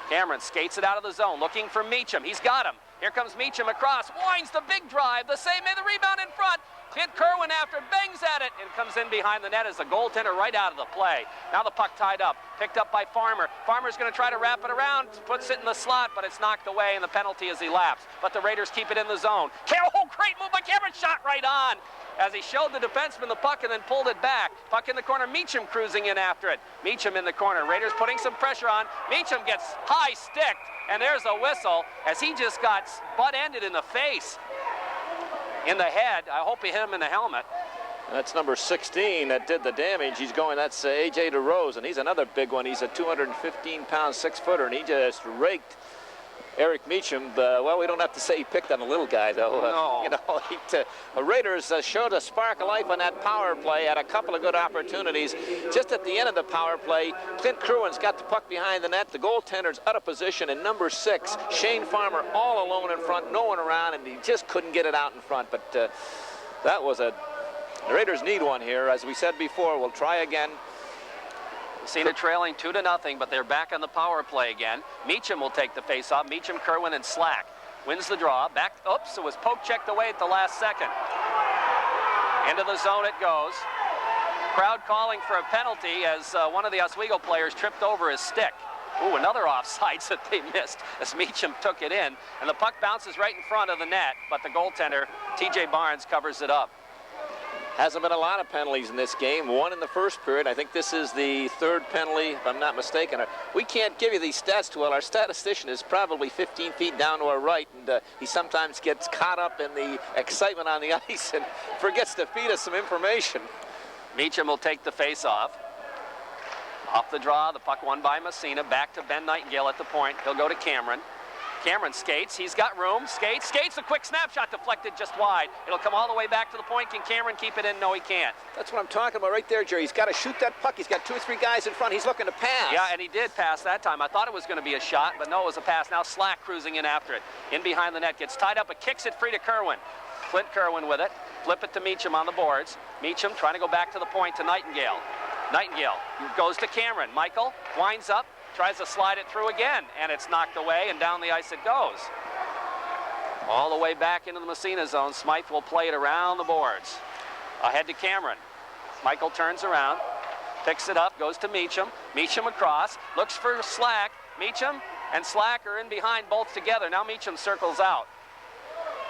Cameron skates it out of the zone, looking for Meacham. He's got him. Here comes Meacham across, winds the big drive, the same, made the rebound in front. Clint Kerwin after, bangs at it, and comes in behind the net as the goaltender right out of the play. Now the puck tied up, picked up by Farmer. Farmer's going to try to wrap it around, puts it in the slot, but it's knocked away, and the penalty as he laps. But the Raiders keep it in the zone. Oh, great move by Cameron, shot right on. As he showed the defenseman the puck and then pulled it back. Puck in the corner, Meacham cruising in after it. Meacham in the corner, Raiders putting some pressure on. Meacham gets high sticked, and there's a whistle as he just got butt-ended in the face. In the head. I hope he hit him in the helmet. That's number 16 that did the damage. He's going, that's A.J. DeRose, and he's another big one. He's a 215-pound 6-footer, and he just raked Eric Meacham. Well, we don't have to say he picked on a little guy, though. No. You know, the Raiders showed a spark of life on that power play, had a couple of good opportunities. Just at the end of the power play, Clint Kerwin's got the puck behind the net. The goaltender's out of position, and number 6, Shane Farmer, all alone in front, no one around, and he just couldn't get it out in front. But that was the Raiders need one here. As we said before, we'll try again. Massena trailing 2-0, but they're back on the power play again. Meacham will take the face-off. Meacham, Kerwin, and Slack. Wins the draw. Back, oops, it was poke checked away at the last second. Into the zone it goes. Crowd calling for a penalty as one of the Oswego players tripped over his stick. Ooh, another offsides that they missed as Meacham took it in. And the puck bounces right in front of the net, but the goaltender, T.J. Barnes, covers it up. Hasn't been a lot of penalties in this game. One in the first period. I think this is the third penalty, if I'm not mistaken. We can't give you these stats too well. Our statistician is probably 15 feet down to our right, and he sometimes gets caught up in the excitement on the ice and forgets to feed us some information. Meacham will take the face-off. Off the draw, the puck won by Massena. Back to Ben Nightingale at the point. He'll go to Cameron. Cameron skates, he's got room, skates, a quick snapshot deflected just wide. It'll come all the way back to the point. Can Cameron keep it in? No, he can't. That's what I'm talking about right there, Jerry. He's got to shoot that puck. He's got 2 or 3 guys in front. He's looking to pass. Yeah, and he did pass that time. I thought it was going to be a shot, but no, it was a pass. Now Slack cruising in after it. In behind the net, gets tied up, but kicks it free to Kerwin. Clint Kerwin with it. Flip it to Meacham on the boards. Meacham trying to go back to the point to Nightingale. Nightingale goes to Cameron. Michael winds up, tries to slide it through again, and it's knocked away, and down the ice it goes. All the way back into the Massena zone. Smythe will play it around the boards. Ahead to Cameron. Michael turns around, picks it up, goes to Meacham. Meacham across, looks for Slack. Meacham and Slack are in behind both together. Now Meacham circles out.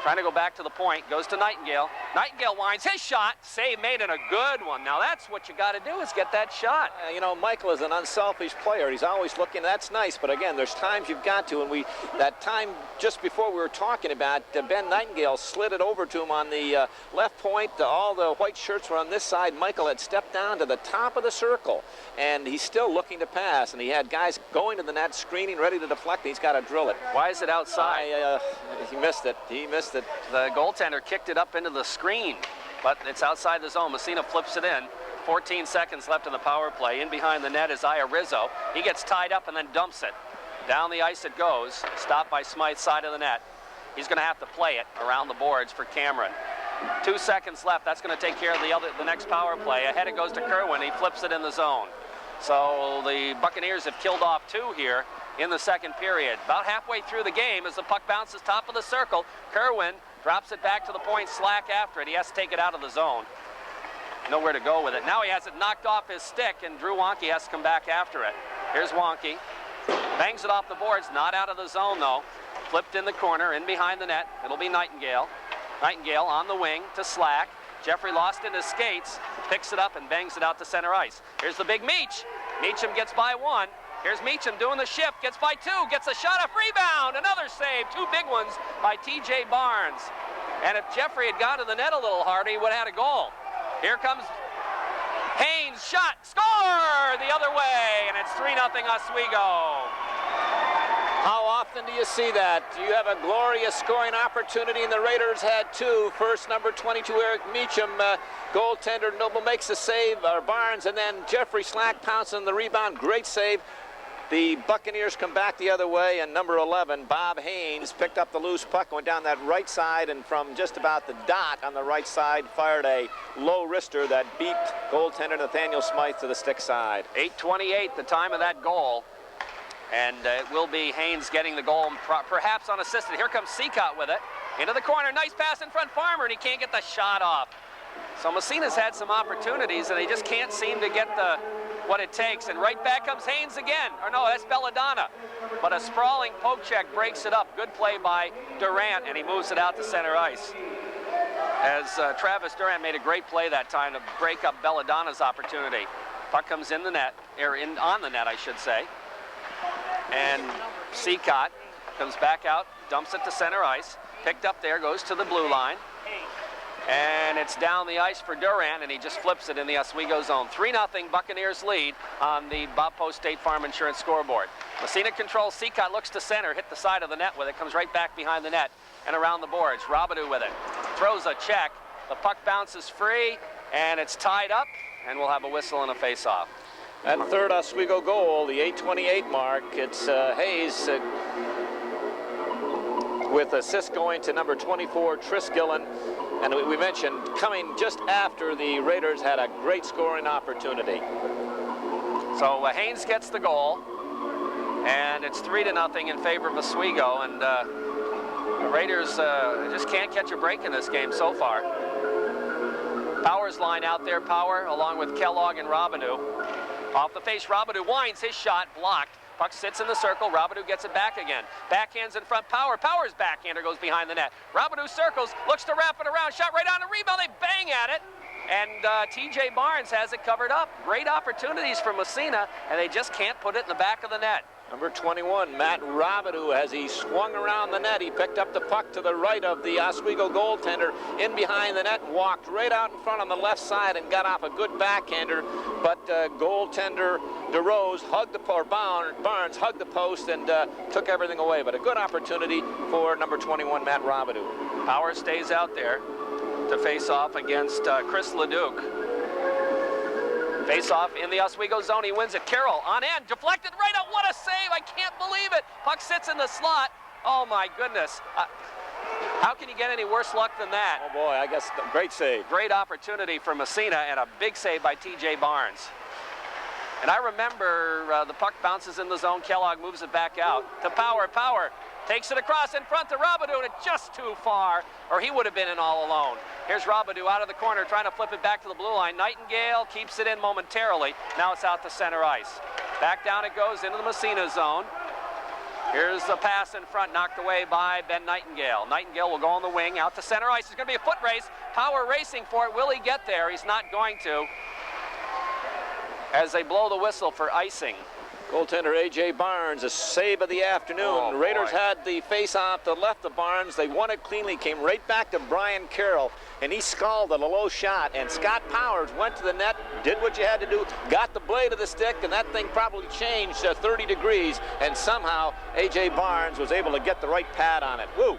Trying to go back to the point, goes to Nightingale. Nightingale winds his shot, save made and a good one. Now that's what you got to do is get that shot. You know, Michael is an unselfish player. He's always looking, that's nice, but again, there's times you've got to, and that time just before we were talking about, Ben Nightingale slid it over to him on the left point. All the white shirts were on this side. Michael had stepped down to the top of the circle, and he's still looking to pass, and he had guys going to the net, screening, ready to deflect, and he's got to drill it. Why is it outside? He missed it. He missed it. The goaltender kicked it up into the screen, but it's outside the zone. Massena flips it in. 14 seconds left in the power play. In behind the net is Aya Rizzo. He gets tied up and then dumps it. Down the ice it goes. Stopped by Smythe's side of the net. He's going to have to play it around the boards for Cameron. 2 seconds left. That's going to take care of the next power play. Ahead it goes to Kerwin. He flips it in the zone. So the Buccaneers have killed off 2 here in the second period. About halfway through the game as the puck bounces top of the circle. Kerwin drops it back to the point, Slack after it. He has to take it out of the zone. Nowhere to go with it. Now he has it knocked off his stick, and Drew Wonky has to come back after it. Here's Wonky. Bangs it off the boards, not out of the zone though. Flipped in the corner, in behind the net. It'll be Nightingale. Nightingale on the wing to Slack. Jeffrey lost in his skates, picks it up and bangs it out to center ice. Here's the big Meach. Meacham gets by 1. Here's Meacham doing the shift, gets by 2, gets a shot off rebound, another save, 2 big ones by T.J. Barnes. And if Jeffrey had gone to the net a little harder, he would have had a goal. Here comes Haynes, shot, score the other way, and it's 3-0 Oswego. How often often do you see that? You have a glorious scoring opportunity, and the Raiders had two. First, number 22, Eric Meacham, goaltender. Noble makes the save, or Barnes, and then Jeffrey Slack pounces on the rebound. Great save. The Buccaneers come back the other way, and number 11, Bob Haynes, picked up the loose puck, went down that right side, and from just about the dot on the right side, fired a low wrister that beat goaltender Nathaniel Smythe to the stick side. 8:28, the time of that goal. And it will be Haynes getting the goal, perhaps unassisted. Here comes Seacott with it. Into the corner, nice pass in front, Farmer, and he can't get the shot off. So Massena's had some opportunities, and they just can't seem to get what it takes. And right back comes Haynes again. Or no, that's Belladonna. But a sprawling poke check breaks it up. Good play by Durant, and he moves it out to center ice. As Travis Durant made a great play that time to break up Belladonna's opportunity. Puck comes in the net, or on the net, I should say. And Seacott comes back out, dumps it to center ice. Picked up there, goes to the blue line. And it's down the ice for Durant, and he just flips it in the Oswego zone. 3-0 Buccaneers lead on the Bob Post State Farm Insurance scoreboard. Massena controls. Seacott looks to center, hit the side of the net with it, comes right back behind the net and around the boards. Robidoux with it, throws a check. The puck bounces free, and it's tied up, and we'll have a whistle and a face-off. That third Oswego goal, the 8:28 mark, it's Hayes with assist going to number 24, Tris Gillen. And we mentioned coming just after the Raiders had a great scoring opportunity. So Haynes gets the goal, and it's 3-0 in favor of Oswego. And the Raiders just can't catch a break in this game so far. Powers line out there, Power, along with Kellogg and Robidoux. Off the face, Robidoux winds his shot, blocked. Puck sits in the circle. Robidoux gets it back again. Backhands in front. Power's backhander goes behind the net. Robidoux circles, looks to wrap it around. Shot right on the rebound. They bang at it. And TJ Barnes has it covered up. Great opportunities for Massena, and they just can't put it in the back of the net. Number 21, Matt Robidoux, as he swung around the net, he picked up the puck to the right of the Oswego goaltender, in behind the net, and walked right out in front on the left side and got off a good backhander. But goaltender DeRose hugged the post, Barnes hugged the post and took everything away. But a good opportunity for number 21, Matt Robidoux. Power stays out there to face off against Chris Leduc. Face off in the Oswego zone. He wins it. Carroll on end. Deflected right out. What a save. I can't believe it. Puck sits in the slot. Oh, my goodness. How can you get any worse luck than that? Oh, boy. I guess great save. Great opportunity for Massena and a big save by T.J. Barnes. And I remember the puck bounces in the zone. Kellogg moves it back out to Power. Power takes it across in front to Robidoux, and it's just too far, or he would have been in all alone. Here's Robidoux out of the corner trying to flip it back to the blue line. Nightingale keeps it in momentarily. Now it's out to center ice. Back down it goes into the Massena zone. Here's the pass in front, knocked away by Ben Nightingale. Nightingale will go on the wing, out to center ice. It's going to be a foot race. Power racing for it. Will he get there? He's not going to, as they blow the whistle for icing. Goaltender A.J. Barnes, a save of the afternoon. Oh, the Raiders boy. had the face-off to the left of Barnes. They won it cleanly, came right back to Brian Carroll, and he scalded a low shot. And Scott Powers went to the net, did what you had to do, got the blade of the stick, and that thing probably changed 30 degrees, and somehow A.J. Barnes was able to get the right pad on it. Woo!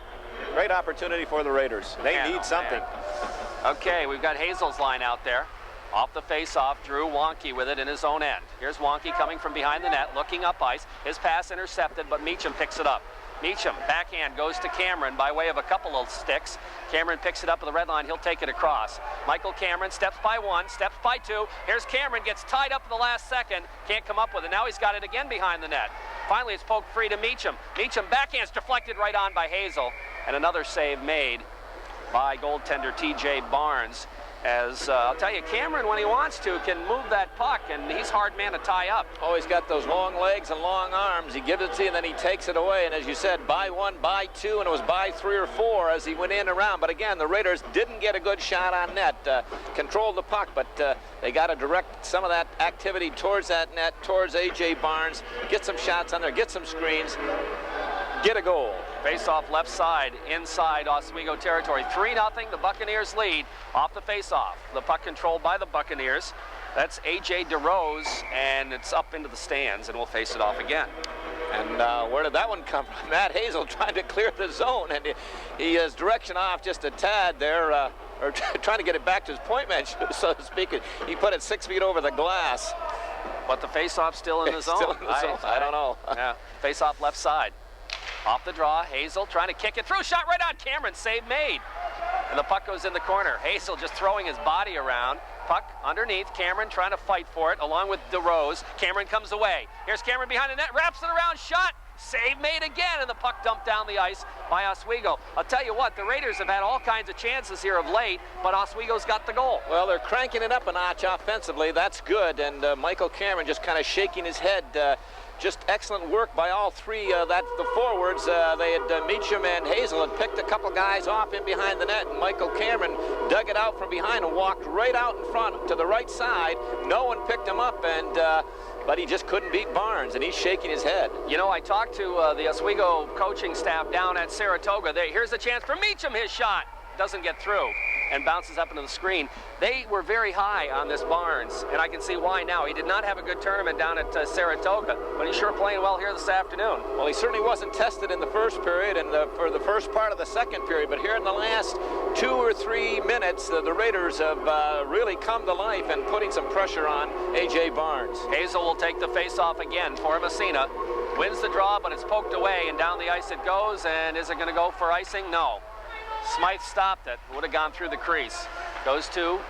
Great opportunity for the Raiders. They need something. Man. Okay, we've got Hazel's line out there. Off the face-off, Drew Wonky with it in his own end. Here's Wonky coming from behind the net, looking up ice. His pass intercepted, but Meacham picks it up. Meacham, backhand, goes to Cameron by way of a couple of sticks. Cameron picks it up at the red line. He'll take it across. Michael Cameron steps by one, steps by two. Here's Cameron, gets tied up in the last second. Can't come up with it. Now he's got it again behind the net. Finally, it's poked free to Meacham. Meacham, backhand's deflected right on by Hazel. And another save made by goaltender T.J. Barnes. As I'll tell you, Cameron, when he wants to, can move that puck, and he's a hard man to tie up. Oh, he's got those long legs and long arms. He gives it to you, and then he takes it away. And as you said, by one, by two, and it was by 3 or 4 as he went in and around. But again, the Raiders didn't get a good shot on net. Controlled the puck, but they got to direct some of that activity towards that net, towards A.J. Barnes. Get some shots on there, get some screens, get a goal. Face-off left side, inside Oswego territory. 3-0, the Buccaneers lead off the face-off. The puck controlled by the Buccaneers. That's A.J. DeRose, and it's up into the stands, and we'll face it off again. And where did that one come from? Matt Hazel trying to clear the zone, and he is direction off just a tad there, or trying to get it back to his point man, so to speak. He put it 6 feet over the glass. But the face-off still in the zone. Still in the zone. I don't know. Yeah, face-off left side. Off the draw, Hazel trying to kick it through. Shot right on Cameron, save made. And the puck goes in the corner. Hazel just throwing his body around. Puck underneath, Cameron trying to fight for it, along with DeRose. Cameron comes away. Here's Cameron behind the net, wraps it around, shot. Save made again, and the puck dumped down the ice by Oswego. I'll tell you what, the Raiders have had all kinds of chances here of late, but Oswego's got the goal. Well, they're cranking it up a notch offensively. That's good, and Michael Cameron just kind of shaking his head. Just excellent work by all three. The forwards, they had Meacham and Hazel had picked a couple guys off in behind the net, and Michael Cameron dug it out from behind and walked right out in front to the right side. No one picked him up, and but he just couldn't beat Barnes, and he's shaking his head. You know, I talked to the Oswego coaching staff down at Saratoga. Here's a chance for Meacham. His shot doesn't get through and bounces up into the screen. They were very high on this Barnes, and I can see why now. He did not have a good tournament down at Saratoga, but he's sure playing well here this afternoon. Well, he certainly wasn't tested in the first period and for the first part of the second period, but here in the last 2 or 3 minutes, the Raiders have really come to life and putting some pressure on A.J. Barnes. Hazel will take the face-off again for Massena. Wins the draw, but it's poked away, and down the ice it goes, and is it going to go for icing? No. Smythe stopped it, would have gone through the crease. Goes to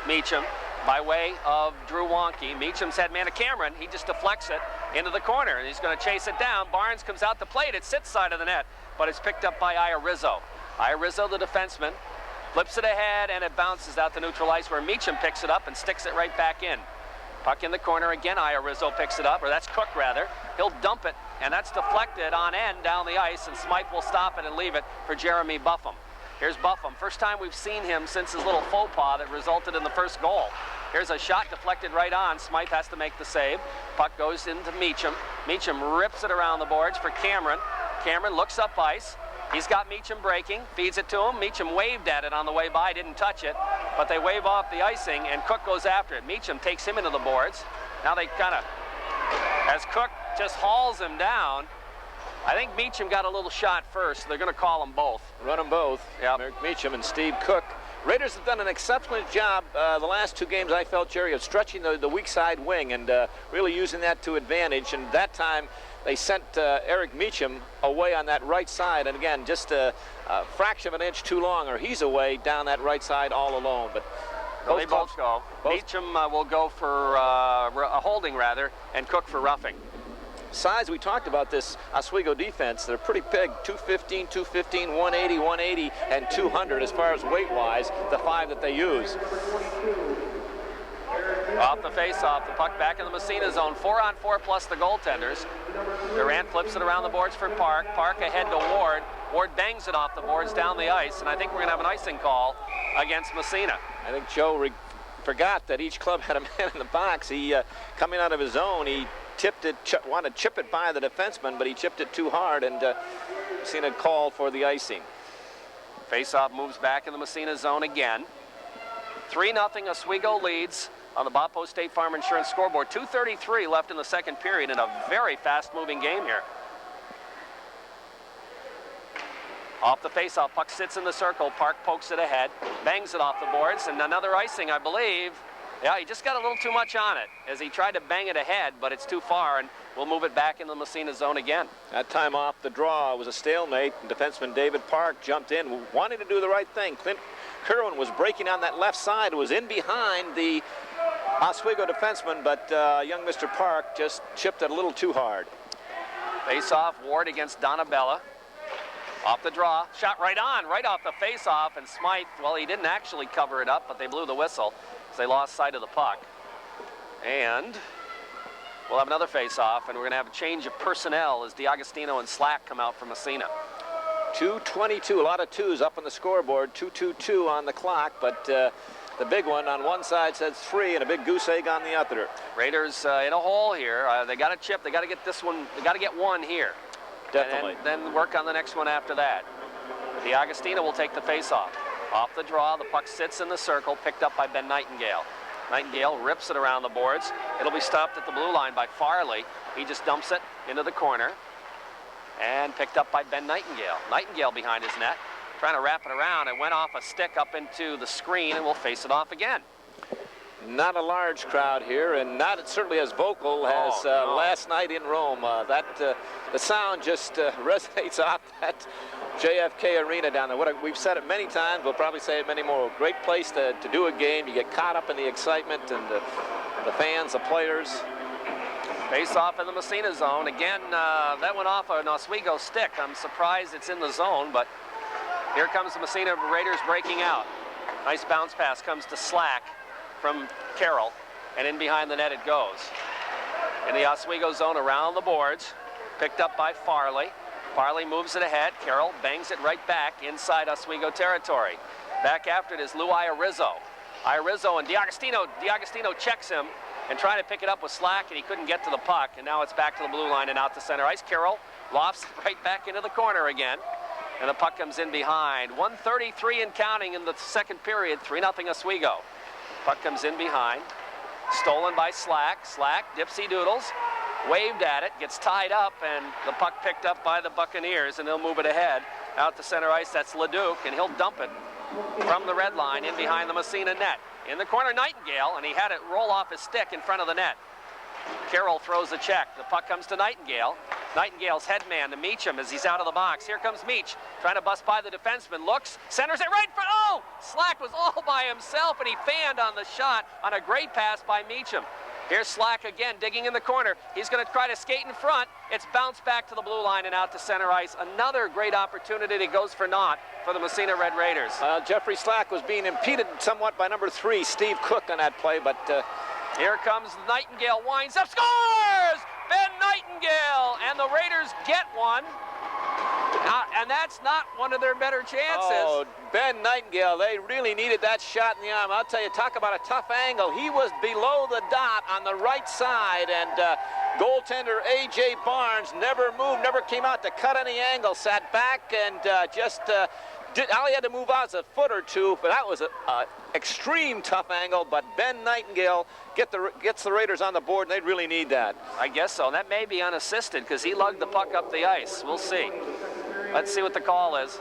Meacham by way of Drew Wonke. Meacham's had man to Cameron. He just deflects it into the corner, and he's going to chase it down. Barnes comes out to play it. It sits side of the net, but it's picked up by Rizzo. Rizzo, the defenseman, flips it ahead, and it bounces out to neutral ice where Meacham picks it up and sticks it right back in. Puck in the corner again. Rizzo picks it up, or that's Cook rather. He'll dump it, and that's deflected on end down the ice, and Smythe will stop it and leave it for Jeremy Buffum. Here's Buffum. First time we've seen him since his little faux pas that resulted in the first goal. Here's a shot deflected right on. Smythe has to make the save. Puck goes into Meacham. Meacham rips it around the boards for Cameron. Cameron looks up ice. He's got Meacham breaking, feeds it to him. Meacham waved at it on the way by, didn't touch it, but they wave off the icing, and Cook goes after it. Meacham takes him into the boards. Now they kind of, as Cook just hauls him down, I think Meacham got a little shot first. So they're going to call them both. Run them both. Yep. Eric Meacham and Steve Cook. Raiders have done an exceptional job the last 2 games, I felt, Jerry, of stretching the weak side wing and really using that to advantage. And that time they sent Eric Meacham away on that right side. And again, just a fraction of an inch too long, or he's away down that right side all alone. But they both go. Meacham will go for a holding, rather, and Cook for roughing. Size, we talked about this Oswego defense. They're pretty big, 215, 215, 180, 180, and 200 as far as weight-wise, the 5 that they use. Off the face-off, the puck back in the Massena zone, 4-on-4 plus the goaltenders. Durant flips it around the boards for Park. Park ahead to Ward. Ward bangs it off the boards down the ice, and I think we're going to have an icing call against Massena. I think Joe forgot that each club had a man in the box. He, coming out of his zone, he tipped it, wanted to chip it by the defenseman, but he chipped it too hard, and seen a call for the icing. Face-off moves back in the Massena zone again. 3-0 Oswego leads on the Bopo State Farm Insurance scoreboard. 2:33 left in the second period in a very fast-moving game here. Off the face-off, puck sits in the circle. Park pokes it ahead, bangs it off the boards, and another icing, I believe. Yeah, he just got a little too much on it as he tried to bang it ahead, but it's too far, and we'll move it back in the Massena zone again. That time off the draw was a stalemate, and defenseman David Park jumped in, wanting to do the right thing. Clint Kerwin was breaking on that left side, was in behind the Oswego defenseman, but young Mr. Park just chipped it a little too hard. Face-off, Ward against Donabella. Off the draw, shot right on, right off the face-off, and Smythe, well, he didn't actually cover it up, but they blew the whistle as they lost sight of the puck. And we'll have another face-off, and we're going to have a change of personnel as DiAgostino and Slack come out from Massena. 2:22, a lot of twos up on the scoreboard, 2:22 on the clock, but the big one on one side says 3 and a big goose egg on the other. Raiders in a hole here. They got to chip. They got to get this one. They got to get one here. Definitely. And then work on the next one after that. DiAgostino will take the face-off. Off the draw, the puck sits in the circle, picked up by Ben Nightingale. Nightingale rips it around the boards. It'll be stopped at the blue line by Farley. He just dumps it into the corner. And picked up by Ben Nightingale. Nightingale behind his net, trying to wrap it around, and went off a stick up into the screen, and will face it off again. Not a large crowd here, and not certainly as vocal as last night in Rome. The sound just resonates off that JFK Arena down there. We've said it many times. We'll probably say it many more. Great place to do a game. You get caught up in the excitement and the fans, the players. Face off in the Massena zone. Again, that went off an Oswego stick. I'm surprised it's in the zone, but here comes the Massena Raiders breaking out. Nice bounce pass comes to Slack from Carroll, and in behind the net it goes. In the Oswego zone around the boards, picked up by Farley. Farley moves it ahead. Carroll bangs it right back inside Oswego territory. Back after it is Lou Irizzo. Irizzo and D'Agostino. D'Agostino checks him and trying to pick it up with Slack, and he couldn't get to the puck, and now it's back to the blue line and out to center ice. Carroll lofts it right back into the corner again, and the puck comes in behind. 1:33 and counting in the second period, 3-0 Oswego. Puck comes in behind, stolen by Slack. Slack, dipsy doodles, waved at it, gets tied up, and the puck picked up by the Buccaneers, and they'll move it ahead out to center ice. That's Leduc, and he'll dump it from the red line in behind the Massena net. In the corner, Nightingale, and he had it roll off his stick in front of the net. Carroll throws the check. The puck comes to Nightingale. Nightingale's head man to Meacham as he's out of the box. Here comes Meach, trying to bust by the defenseman. Looks, centers it right in front. Oh! Slack was all by himself, and he fanned on the shot on a great pass by Meacham. Here's Slack again, digging in the corner. He's going to try to skate in front. It's bounced back to the blue line and out to center ice. Another great opportunity that goes for naught for the Massena Red Raiders. Jeffrey Slack was being impeded somewhat by number 3, Steve Cook, on that play, but... Here comes Nightingale, winds up, scores! Ben Nightingale, and the Raiders get one. And that's not one of their better chances. Oh, Ben Nightingale, they really needed that shot in the arm. I'll tell you, talk about a tough angle. He was below the dot on the right side, and goaltender A.J. Barnes never moved, never came out to cut any angle, sat back and all he had to move out was a foot or two, but that was an extreme tough angle. But Ben Nightingale gets the Raiders on the board, and they really need that. I guess so. That may be unassisted because he lugged the puck up the ice. We'll see. Let's see what the call is.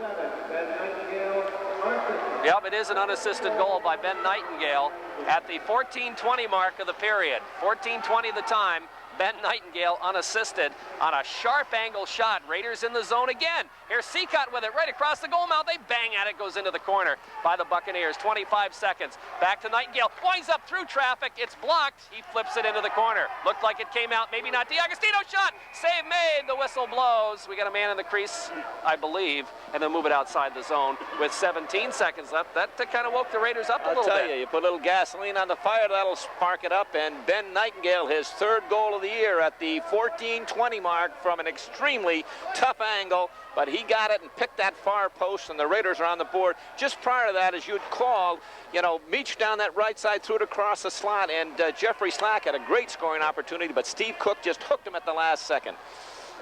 Yep, it is an unassisted goal by Ben Nightingale at the 14:20 mark of the period. 14:20 the time. Ben Nightingale unassisted on a sharp angle shot. Raiders in the zone again. Here's Seacott with it right across the goal mouth. They bang at it, goes into the corner by the Buccaneers. 25 seconds. Back to Nightingale. Winds up through traffic. It's blocked. He flips it into the corner. Looked like it came out. Maybe not. D'Agostino shot. Save made. The whistle blows. We got a man in the crease, I believe, and they'll move it outside the zone with 17 seconds left. That kind of woke the Raiders up a little bit. I'll tell you, you put a little gasoline on the fire, that'll spark it up. And Ben Nightingale, his 3rd goal of the year at the 14:20 mark from an extremely tough angle, but he got it and picked that far post, and the Raiders are on the board. Just prior to that, as you'd called, Meach down that right side, threw it across the slot, and Jeffrey Slack had a great scoring opportunity, but Steve Cook just hooked him at the last second.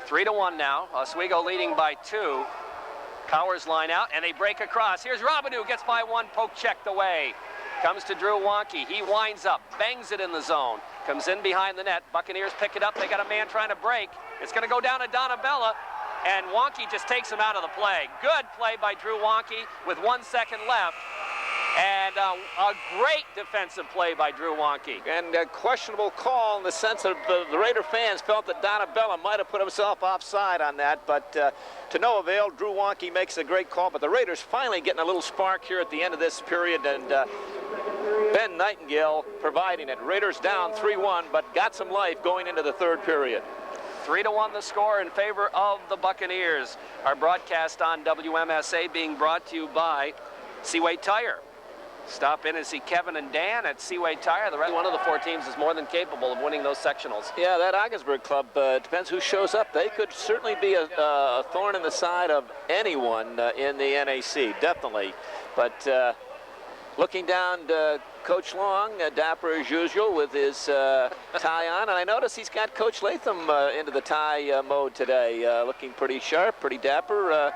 3-1 now. Oswego leading by 2. Powers line out, and they break across. Here's Robidoux, gets by one, poke checked away. Comes to Drew Wonky. He winds up, bangs it in the zone. Comes in behind the net. Buccaneers pick it up. They got a man trying to break. It's going to go down to Donabella, and Wonky just takes him out of the play. Good play by Drew Wonky with 1 second left. And a great defensive play by Drew Wonky. And a questionable call in the sense that the Raider fans felt that Donabella might have put himself offside on that, but to no avail. Drew Wonky makes a great call, but the Raiders finally getting a little spark here at the end of this period, and Ben Nightingale providing it. Raiders down 3-1, but got some life going into the 3rd period. 3-1 the score in favor of the Buccaneers. Our broadcast on WMSA being brought to you by Seaway Tire. Stop in and see Kevin and Dan at Seaway Tire. One of the 4 teams is more than capable of winning those sectionals. Yeah, that Ogdensburg club, depends who shows up. They could certainly be a thorn in the side of anyone in the NAC, definitely. But looking down to Coach Long, dapper as usual with his tie on. And I notice he's got Coach Latham into the tie mode today. Looking pretty sharp, pretty dapper.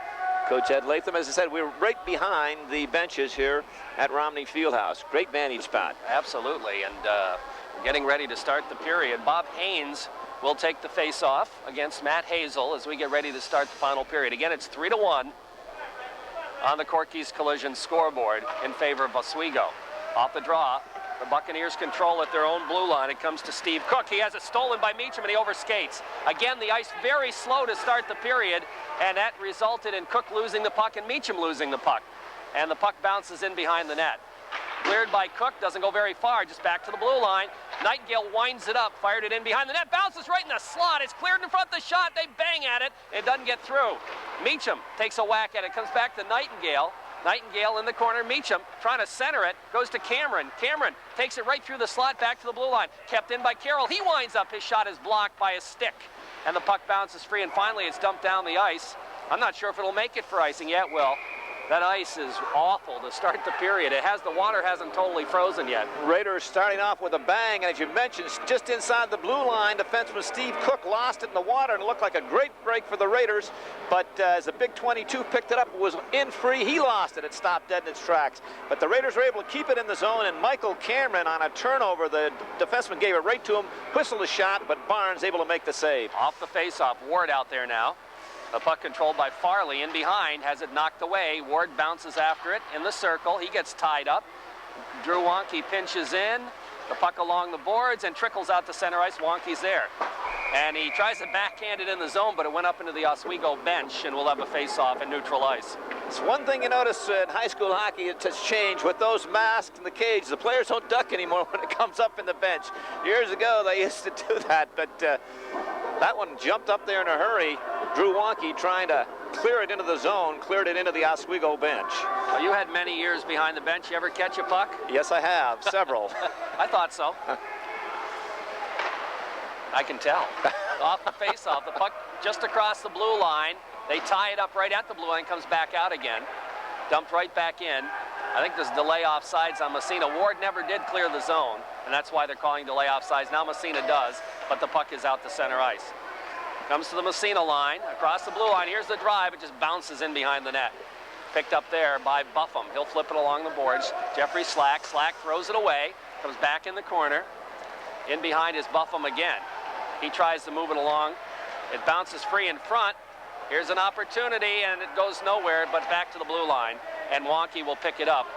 Coach Ed Latham, as I said, we're right behind the benches here at Romney Fieldhouse. Great vantage spot. Absolutely, and we're getting ready to start the period. Bob Haynes will take the face-off against Matt Hazel as we get ready to start the final period. Again, it's 3-1 on the Corky's Collision scoreboard in favor of Oswego. Off the draw, the Buccaneers control at their own blue line. It comes to Steve Cook. He has it stolen by Meacham, and he overskates. Again, the ice very slow to start the period, and that resulted in Cook losing the puck and Meacham losing the puck. And the puck bounces in behind the net. Cleared by Cook, doesn't go very far, just back to the blue line. Nightingale winds it up, fired it in behind the net, bounces right in the slot. It's cleared in front of the shot. They bang at it. It doesn't get through. Meacham takes a whack at it, comes back to Nightingale. Nightingale in the corner. Meacham trying to center it, goes to Cameron. Cameron takes it right through the slot, back to the blue line. Kept in by Carroll. He winds up. His shot is blocked by a stick, and the puck bounces free, and finally it's dumped down the ice. I'm not sure if it'll make it for icing yet. Well, that ice is awful to start the period. The water hasn't totally frozen yet. Raiders starting off with a bang, and as you mentioned, just inside the blue line, defenseman Steve Cook lost it in the water, and it looked like a great break for the Raiders, but as the big 22 picked it up, it was in free. He lost it. It stopped dead in its tracks. But the Raiders were able to keep it in the zone, and Michael Cameron on a turnover, the defenseman gave it right to him, whistled a shot, but Barnes able to make the save. Off the face-off, Ward out there now. The puck controlled by Farley in behind, has it knocked away. Ward bounces after it in the circle. He gets tied up. Drew Wonky pinches in. The puck along the boards and trickles out to center ice. Wonky's there. And he tries to backhand it in the zone, but it went up into the Oswego bench, and we'll have a face-off in neutral ice. It's one thing you notice in high school hockey, it has changed with those masks in the cage. The players don't duck anymore when it comes up in the bench. Years ago, they used to do that, but that one jumped up there in a hurry. Drew Wonky trying to clear it into the zone, cleared it into the Oswego bench. Well, you had many years behind the bench. You ever catch a puck? Yes, I have. Several. I thought so. I can tell. Off the face-off, the puck just across the blue line. They tie it up right at the blue line, comes back out again. Dumped right back in. I think there's delay offsides on Massena. Ward never did clear the zone, and that's why they're calling delay offsides. Now Massena does, but the puck is out to center ice. Comes to the Massena line, across the blue line. Here's the drive. It just bounces in behind the net. Picked up there by Buffum. He'll flip it along the boards. Jeffrey Slack. Slack throws it away. Comes back in the corner. In behind is Buffum again. He tries to move it along. It bounces free in front. Here's an opportunity, and it goes nowhere, but back to the blue line. And Wonky will pick it up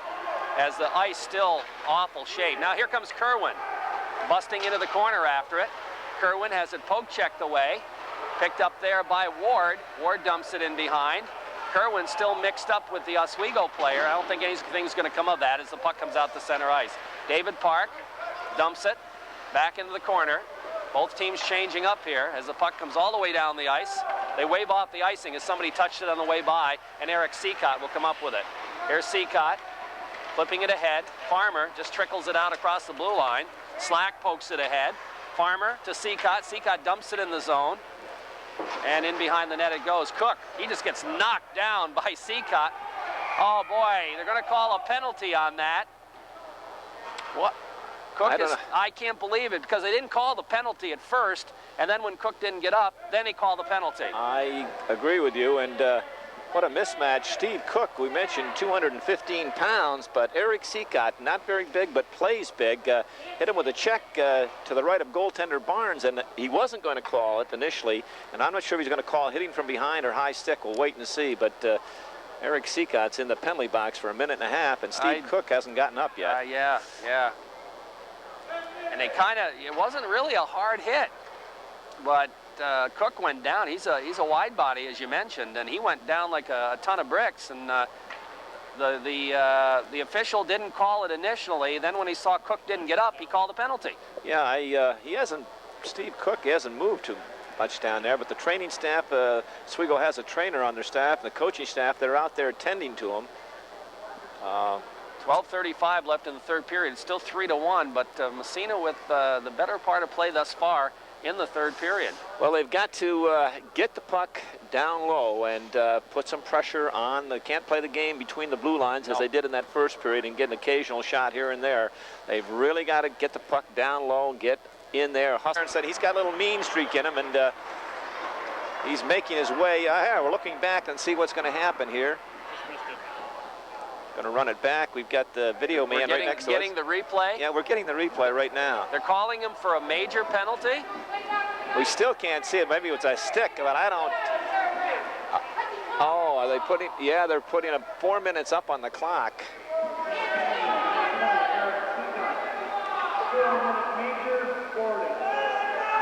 as the ice still awful shape. Now here comes Kerwin, busting into the corner after it. Kerwin has it poke checked away. Picked up there by Ward. Ward dumps it in behind. Kerwin still mixed up with the Oswego player. I don't think anything's going to come of that as the puck comes out to center ice. David Park dumps it back into the corner. Both teams changing up here as the puck comes all the way down the ice. They wave off the icing as somebody touched it on the way by, and Eric Seacott will come up with it. Here's Seacott flipping it ahead. Farmer just trickles it out across the blue line. Slack pokes it ahead. Farmer to Seacott. Seacott dumps it in the zone. And in behind the net it goes. Cook, he just gets knocked down by Seacott. Oh boy, they're going to call a penalty on that. What? Cook I can't believe it, because they didn't call the penalty at first, and then when Cook didn't get up, then he called the penalty. I agree with you, and what a mismatch. Steve Cook, we mentioned 215 pounds, but Eric Seacott, not very big, but plays big, hit him with a check to the right of goaltender Barnes, and he wasn't going to call it initially, and I'm not sure if he's going to call hitting from behind or high stick. We'll wait and see, but Eric Seacott's in the penalty box for a minute and a half, and Steve Cook hasn't gotten up yet. Yeah. And it wasn't really a hard hit, but Cook went down. He's a wide body, as you mentioned, and he went down like a ton of bricks. And the official didn't call it initially. Then when he saw Cook didn't get up, he called a penalty. Yeah, Steve Cook hasn't moved too much down there, but the training staff, Oswego has a trainer on their staff, and the coaching staff, they're out there attending to him. 12:35 left in the third period. It's still 3-1, but Massena with the better part of play thus far in the third period. Well, they've got to get the puck down low and put some pressure on. They can't play the game between the blue lines as they did in that first period and get an occasional shot here and there. They've really got to get the puck down low and get in there. Hustler said he's got a little mean streak in him, and He's making his way. Yeah, we're looking back and see what's going to happen here. Going to run it back. We've got the video man right next to us. Getting the replay? Yeah, we're getting the replay right now. They're calling him for a major penalty? We still can't see it. Maybe it's a stick, but I don't. Oh, are they putting? Yeah, they're putting 4 minutes up on the clock.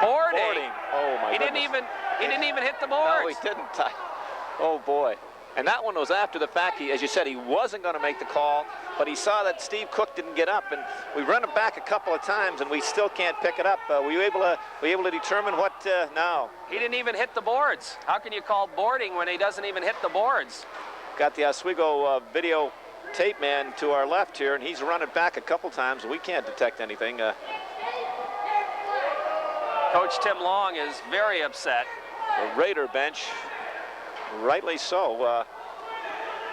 Boarding. Oh my goodness. He didn't even hit the boards. No, he didn't. Oh boy. And that one was after the fact. As you said, he wasn't going to make the call, but he saw that Steve Cook didn't get up, and we run it back a couple of times, and we still can't pick it up. Were you able to determine what? No. He didn't even hit the boards. How can you call boarding when he doesn't even hit the boards? Got the Oswego video tape man to our left here, and he's run it back a couple times. We can't detect anything. Coach Tim Long is very upset. The Raider bench, rightly so,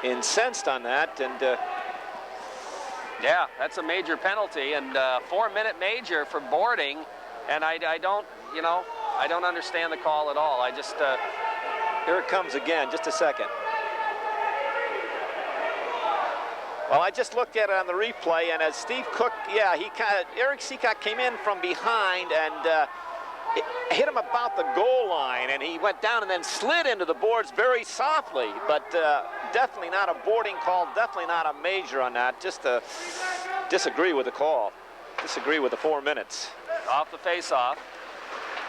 incensed on that, and yeah, that's a major penalty, and 4-minute major for boarding, and I don't understand the call at all. I just here it comes again. Just a second. Well, I just looked at it on the replay, and as Steve Cook, yeah, Eric Seacott came in from behind and hit him about the goal line, and he went down and then slid into the boards very softly, but definitely not a boarding call, definitely not a major on that. Just disagree with the call, disagree with the 4 minutes. Off the face-off,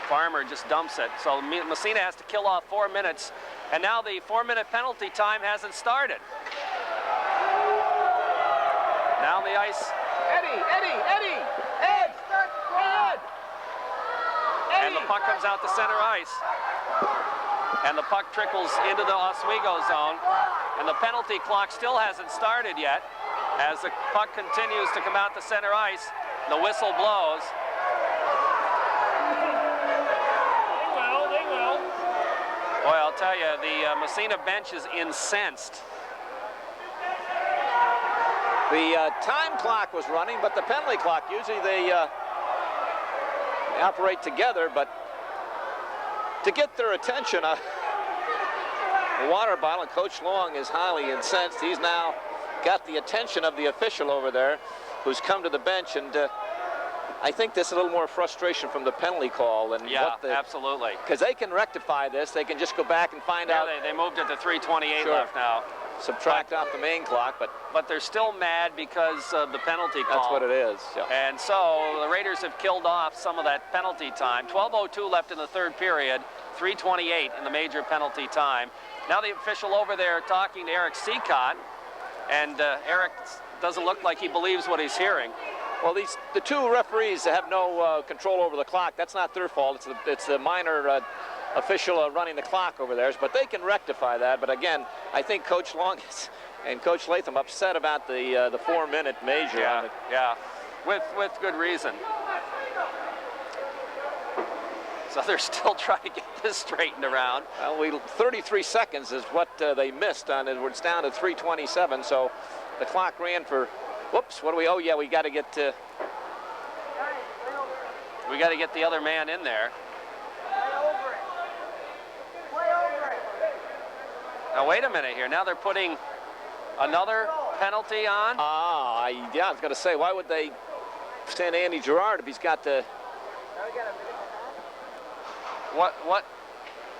Farmer just dumps it. So Massena has to kill off 4 minutes, and now the 4-minute penalty time hasn't started. Down the ice. Eddie! Ed! Ed! And the puck comes out to center ice. And the puck trickles into the Oswego zone. And the penalty clock still hasn't started yet. As the puck continues to come out to center ice, the whistle blows. They will. Boy, I'll tell you, the Massena bench is incensed. The time clock was running, but the penalty clock, usually they operate together, but to get their attention, the water bottle, and Coach Long is highly incensed. He's now got the attention of the official over there who's come to the bench, and I think there's a little more frustration from the penalty call than absolutely. Because they can rectify this. They can just go back and find out. They moved it to 3:28 left now. Subtract off the main clock, but they're still mad because of the penalty call. That's what it is. Yeah. And so the Raiders have killed off some of that penalty time. 12:02 left in the third period, 3:28 in the major penalty time. Now the official over there talking to Eric Seacott, and Eric doesn't look like he believes what he's hearing. Well, the two referees have no control over the clock. That's not their fault. It's the minor official running the clock over there, but they can rectify that. But again, I think Coach Long and Coach Latham upset about the 4-minute major. Yeah, with good reason. So they're still trying to get this straightened around. Well, 33 seconds is what they missed on it. It's down to 3:27, so the clock ran for. Whoops! What do we? Oh yeah, we got to get to. We got to get the other man in there. Now wait a minute here. Now they're putting another penalty on. Yeah, I was going to say, why would they send Andy Gerard if he's got the? What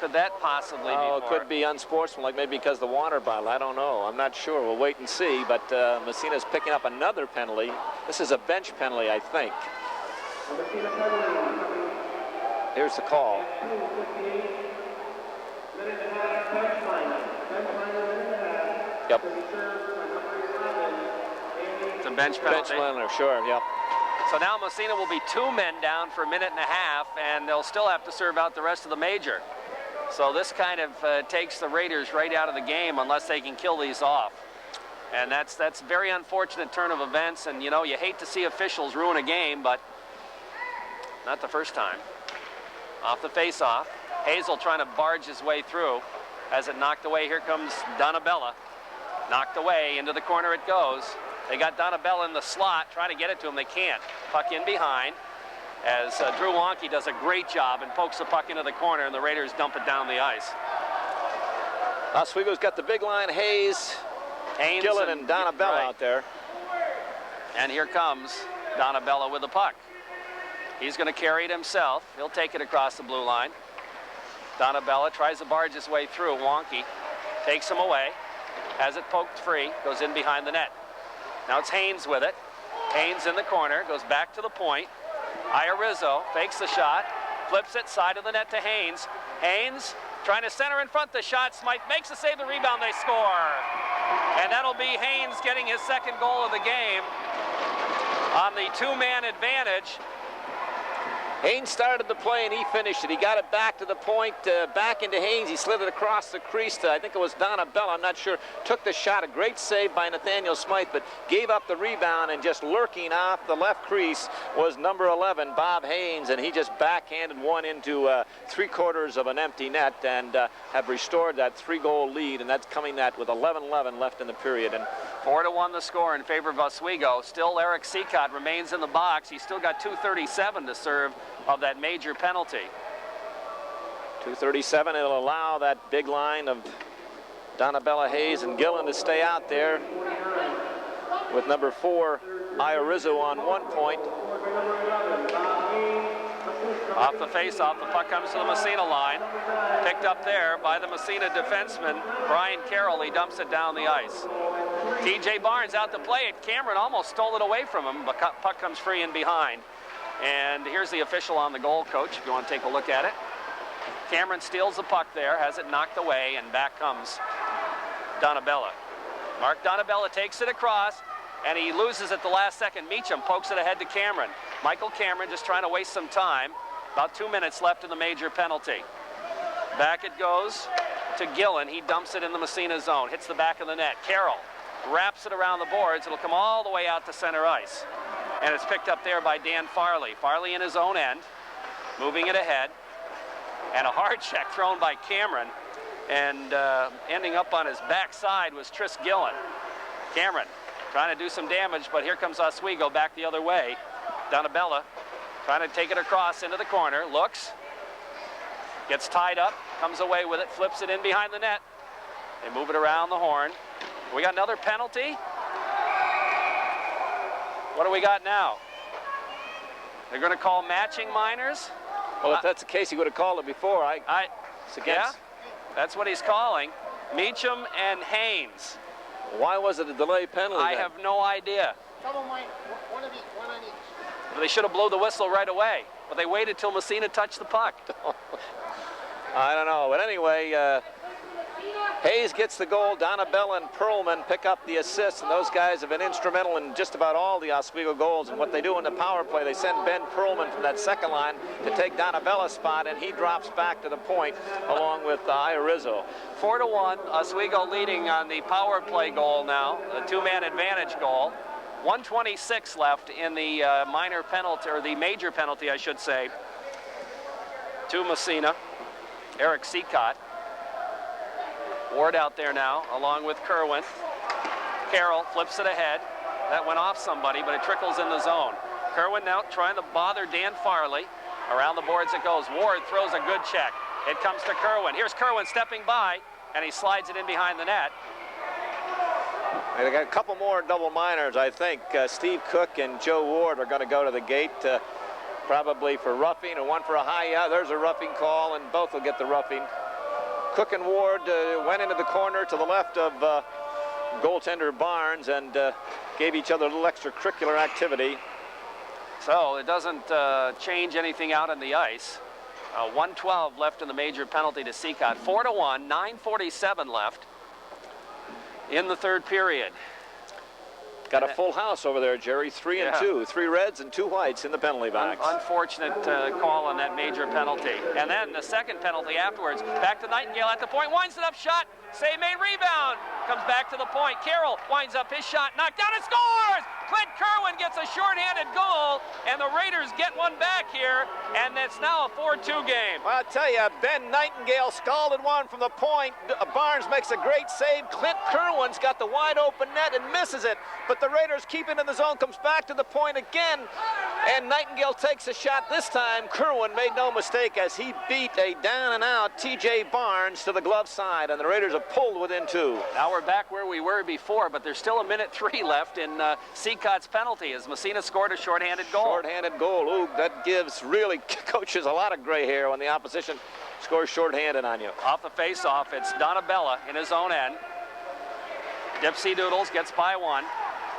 could that possibly be? Oh, it could be unsportsmanlike, maybe because of the water bottle. I don't know. I'm not sure. We'll wait and see. But Massena's picking up another penalty. This is a bench penalty, I think. Here's the call. Yep. It's a bench penalty. Bench penalty, sure, yep. So now Massena will be 2 men down for a minute and a half, and they'll still have to serve out the rest of the major. So this kind of takes the Raiders right out of the game unless they can kill these off. And that's a very unfortunate turn of events, and you know, you hate to see officials ruin a game, but not the first time. Off the face-off. Hazel trying to barge his way through. As it knocked away, here comes Donabella. Knocked away, into the corner it goes. They got Donabella in the slot, trying to get it to him. They can't. Puck in behind. as Drew Wonky does a great job and pokes the puck into the corner, and the Raiders dump it down the ice. Oswego's got the big line, Hayes, Gillen, and Donabella out there. And here comes Donabella with the puck. He's going to carry it himself. He'll take it across the blue line. Donabella tries to barge his way through. Wonky takes him away, has it poked free, goes in behind the net. Now it's Haynes with it. Haynes in the corner, goes back to the point. Iorizzo fakes the shot, flips it side of the net to Haynes. Haynes trying to center in front the shot. Smythe makes the save, the rebound, they score. And that'll be Haynes getting his second goal of the game on the two-man advantage. Haynes started the play and he finished it. He got it back to the point, back into Haynes. He slid it across the crease to, I think it was Donabella, I'm not sure. Took the shot, a great save by Nathaniel Smythe, but gave up the rebound, and just lurking off the left crease was number 11, Bob Haynes, and he just backhanded one into 3/4 of an empty net, and have restored that 3-goal lead, and that's coming that with 11-11 left in the period. And 4-1 the score in favor of Oswego. Still Eric Seacott remains in the box. He's still got 2:37 to serve of that major penalty. 2:37, it'll allow that big line of Donabella, Hayes, and Gillen to stay out there with number 4, Iorizzo, on 1 point. Off the face-off, the puck comes to the Massena line. Picked up there by the Massena defenseman, Brian Carroll. He dumps it down the ice. TJ Barnes out to play it. Cameron almost stole it away from him, but puck comes free in behind. And here's the official on the goal, coach, if you want to take a look at it. Cameron steals the puck there, has it knocked away, and back comes Donabella. Mark Donabella takes it across, and he loses it the last second. Meacham pokes it ahead to Cameron. Michael Cameron just trying to waste some time. About 2 minutes left in the major penalty. Back it goes to Gillen. He dumps it in the Massena zone, hits the back of the net. Carroll wraps it around the boards. It'll come all the way out to center ice. And it's picked up there by Dan Farley. Farley in his own end, moving it ahead. And a hard check thrown by Cameron. And ending up on his backside was Tris Gillen. Cameron trying to do some damage, but here comes Oswego back the other way. Donabella trying to take it across into the corner. Looks, gets tied up, comes away with it, flips it in behind the net. They move it around the horn. We got another penalty. What do we got now? They're going to call matching minors. Well, if that's the case, he would have called it before. It's against. Yeah, that's what he's calling. Meacham and Haynes. Why was it a delay penalty? I have no idea. One on each. They should have blown the whistle right away, but they waited till Massena touched the puck. I don't know, but anyway, Hayes gets the goal. Donabella and Perlman pick up the assist, and those guys have been instrumental in just about all the Oswego goals. And what they do in the power play, they send Ben Perlman from that second line to take Donabella's spot, and he drops back to the point along with Iorizzo. 4-1, Oswego leading on the power play goal now, the two-man advantage goal. 1:26 left in the minor penalty, or the major penalty, I should say, to Massena. Eric Seacott. Ward out there now, along with Kerwin. Carroll flips it ahead. That went off somebody, but it trickles in the zone. Kerwin now trying to bother Dan Farley. Around the boards it goes. Ward throws a good check. It comes to Kerwin. Here's Kerwin stepping by, and he slides it in behind the net. They got a couple more double minors, I think. Steve Cook and Joe Ward are going to go to the gate, probably for roughing, and one for a high. Yeah, there's a roughing call, and both will get the roughing. Cook and Ward went into the corner to the left of goaltender Barnes and gave each other a little extracurricular activity. So it doesn't change anything out on the ice. 1:12 left in the major penalty to Seacott. 4-1, 9:47 left in the third period. Got a full house over there, Jerry. 3 and 2. 3 reds and 2 whites in the penalty box. Unfortunate call on that major penalty. And then the second penalty afterwards. Back to Nightingale at the point. Winds it up, shot. Save made, rebound. Comes back to the point. Carroll winds up his shot. Knocked down and scores! Clint Kerwin gets a shorthanded goal, and the Raiders get one back here, and it's now a 4-2 game. Well, I'll tell you, Ben Nightingale scalded one from the point. Barnes makes a great save. Clint Kerwin's got the wide open net and misses it, but the Raiders keep it in the zone, comes back to the point again, and Nightingale takes a shot. This time, Kerwin made no mistake as he beat a down and out T.J. Barnes to the glove side, and the Raiders have pulled within 2. Now we're back where we were before, but there's still a minute 3 left in Seacott's penalty as Massena scored a shorthanded goal. Shorthanded goal. Ooh, that gives really coaches a lot of gray hair when the opposition scores shorthanded on you. Off the face-off, it's Donabella in his own end. Dipsy Doodles gets by one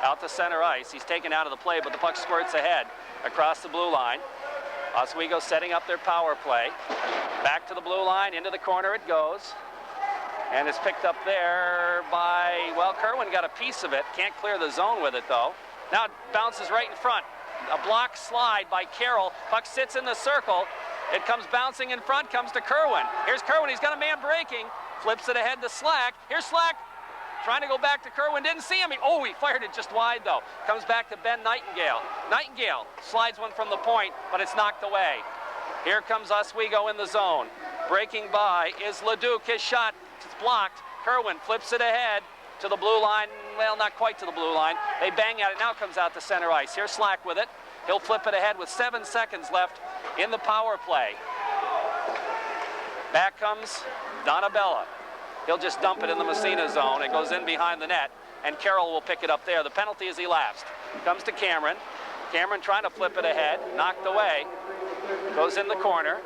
out to center ice. He's taken out of the play, but the puck squirts ahead across the blue line. Oswego setting up their power play. Back to the blue line, into the corner it goes. And it's picked up there by, well, Kerwin got a piece of it. Can't clear the zone with it, though. Now it bounces right in front. A block slide by Carroll. Puck sits in the circle. It comes bouncing in front, comes to Kerwin. Here's Kerwin, he's got a man breaking. Flips it ahead to Slack. Here's Slack, trying to go back to Kerwin, didn't see him. He fired it just wide, though. Comes back to Ben Nightingale. Nightingale slides one from the point, but it's knocked away. Here comes Oswego in the zone. Breaking by is Leduc. His shot is blocked. Kerwin flips it ahead to the blue line. Well, not quite to the blue line. They bang at it. Now comes out to center ice. Here's Slack with it. He'll flip it ahead with 7 seconds left in the power play. Back comes Donabella. He'll just dump it in the Massena zone. It goes in behind the net, and Carroll will pick it up there. The penalty is elapsed. Comes to Cameron. Cameron trying to flip it ahead. Knocked away. Goes in the corner.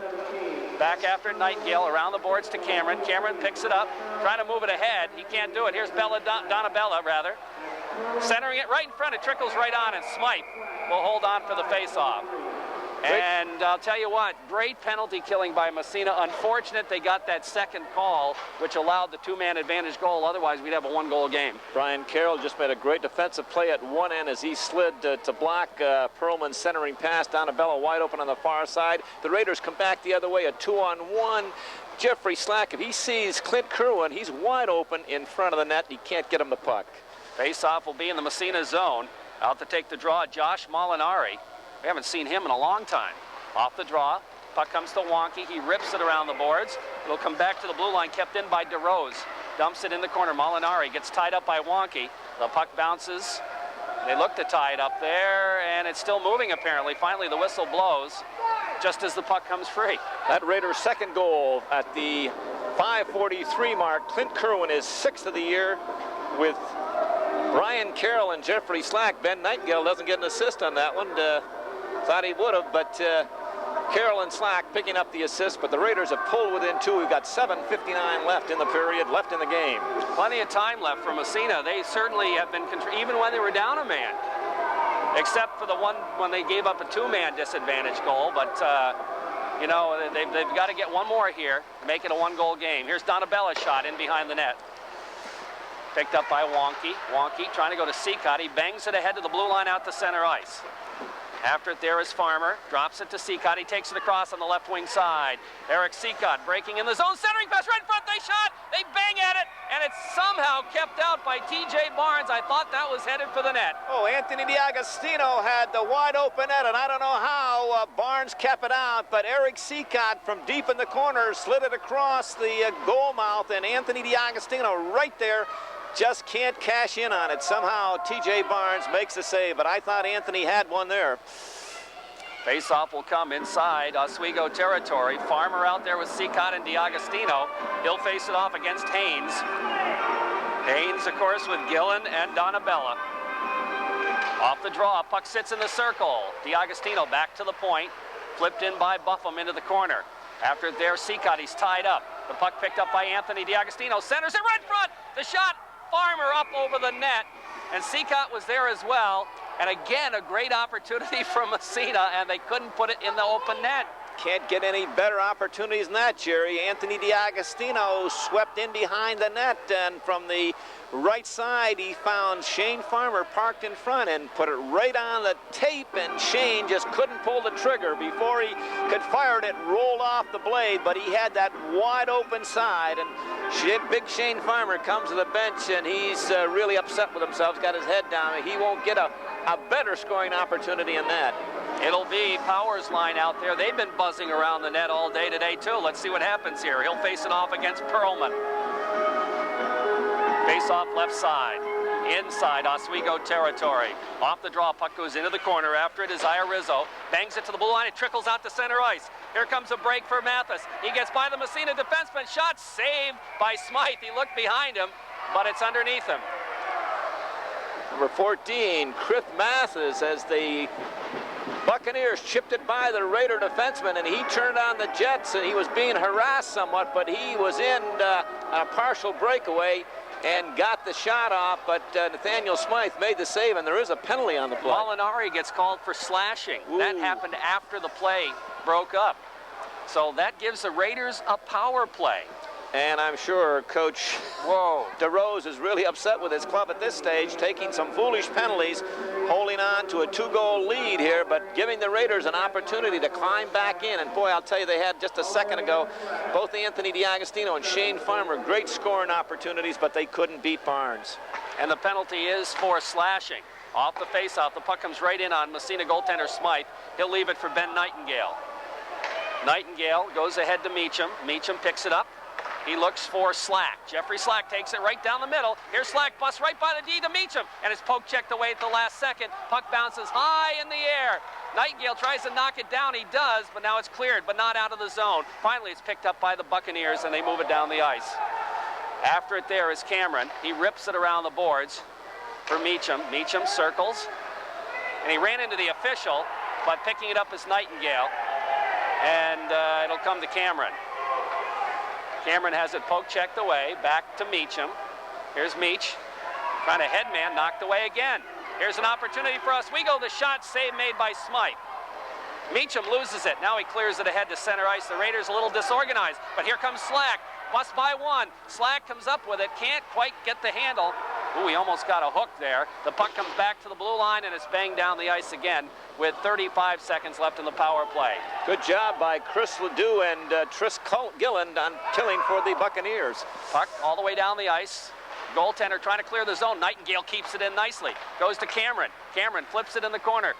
Back after Nightingale, around the boards to Cameron. Cameron picks it up, trying to move it ahead. He can't do it. Here's Donabella, rather. Centering it right in front. It trickles right on, and Smythe will hold on for the face-off. And I'll tell you what, great penalty killing by Massena. Unfortunate they got that second call, which allowed the 2-man advantage goal. Otherwise, we'd have a 1-goal game. Brian Carroll just made a great defensive play at one end as he slid to block Perlman's centering pass. Donabella wide open on the far side. The Raiders come back the other way, a 2-on-1. Jeffrey Slack, if he sees Clint Kerwin, he's wide open in front of the net. He can't get him the puck. Face-off will be in the Massena zone. Out to take the draw, Josh Molinari. We haven't seen him in a long time. Off the draw, puck comes to Wonky. He rips it around the boards. It'll come back to the blue line, kept in by DeRose. Dumps it in the corner. Molinari gets tied up by Wonky. The puck bounces. They look to tie it up there, and it's still moving apparently. Finally, the whistle blows just as the puck comes free. That Raiders' second goal at the 5:43 mark. Clint Kerwin is 6th of the year with Brian Carroll and Jeffrey Slack. Ben Nightingale doesn't get an assist on that one. Thought he would have, but Carroll and Slack picking up the assist, but the Raiders have pulled within 2. We've got 7:59 left in the period, left in the game. Plenty of time left for Massena. They certainly have been, even when they were down a man, except for the one when they gave up a 2-man disadvantage goal, but you know, they've got to get one more here, make it a 1-goal game. Here's Donabella's shot in behind the net. Picked up by Wonky. Wonky trying to go to Seacott. He bangs it ahead to the blue line out to center ice. After it there is Farmer. Drops it to Seacott. He takes it across on the left wing side. Eric Seacott breaking in the zone. Centering pass right in front. They shot. They bang at it. And it's somehow kept out by T.J. Barnes. I thought that was headed for the net. Oh, Anthony D'Agostino had the wide open net, and I don't know how Barnes kept it out, but Eric Seacott from deep in the corner slid it across the goal mouth, and Anthony D'Agostino right there just can't cash in on it. Somehow T.J. Barnes makes the save, but I thought Anthony had one there. Face-off will come inside Oswego territory. Farmer out there with Seacott and D'Agostino. He'll face it off against Haynes. Haynes, of course, with Gillen and Donabella. Off the draw, puck sits in the circle. D'Agostino back to the point. Flipped in by Buffum into the corner. After there, Seacott, he's tied up. The puck picked up by Anthony D'Agostino. Centers it right in front. The shot, Farmer up over the net. And Seacott was there as well. And again, a great opportunity from Massena, and they couldn't put it in the open net. Can't get any better opportunities than that, Jerry. Anthony D'Agostino swept in behind the net, and from the right side, he found Shane Farmer parked in front and put it right on the tape, and Shane just couldn't pull the trigger. Before he could fire it, it rolled off the blade, but he had that wide open side, and big Shane Farmer comes to the bench, and he's really upset with himself. He's got his head down. He won't get a a better scoring opportunity in that. It'll be Powers' line out there. They've been buzzing around the net all day today, too. Let's see what happens here. He'll face it off against Perlman. Face off left side. Inside Oswego territory. Off the draw, puck goes into the corner. After it is Rizzo. Bangs it to the blue line. It trickles out to center ice. Here comes a break for Mathis. He gets by the Massena defenseman. Shot saved by Smythe. He looked behind him, but it's underneath him. Number 14, Chris Mathis, as the Buccaneers chipped it by the Raider defenseman, and he turned on the Jets, and he was being harassed somewhat, but he was in a partial breakaway and got the shot off, but Nathaniel Smythe made the save, and there is a penalty on the play. Molinari gets called for slashing. Ooh. That happened after the play broke up. So that gives the Raiders a power play. And I'm sure Coach DeRose is really upset with his club at this stage, taking some foolish penalties, holding on to a 2-goal lead here, but giving the Raiders an opportunity to climb back in. And boy, I'll tell you, they had just a second ago, both Anthony DiAgostino and Shane Farmer, great scoring opportunities, but they couldn't beat Barnes. And the penalty is for slashing. Off the faceoff, the puck comes right in on Massena goaltender Smythe. He'll leave it for Ben Nightingale. Nightingale goes ahead to Meacham. Meacham picks it up. He looks for Slack. Jeffrey Slack takes it right down the middle. Here's Slack, busts right by the D to Meacham, and his poke checked away at the last second. Puck bounces high in the air. Nightingale tries to knock it down. He does, but now it's cleared, but not out of the zone. Finally, it's picked up by the Buccaneers, and they move it down the ice. After it there is Cameron. He rips it around the boards for Meacham. Meacham circles, and he ran into the official, but picking it up is Nightingale, and it'll come to Cameron. Cameron has it poke checked away, back to Meacham. Here's Meach, trying to headman, knocked away again. Here's an opportunity for Oswego. The shot save made by Smythe. Meacham loses it. Now he clears it ahead to center ice. The Raiders a little disorganized, but here comes Slack. Bust by one. Slack comes up with it, can't quite get the handle. Ooh, he almost got a hook there. The puck comes back to the blue line, and it's banged down the ice again with 35 seconds left in the power play. Good job by Chris Ledoux and Tris Gilland on killing for the Buccaneers. Puck all the way down the ice. Goaltender trying to clear the zone. Nightingale keeps it in nicely. Goes to Cameron. Cameron flips it in the corner.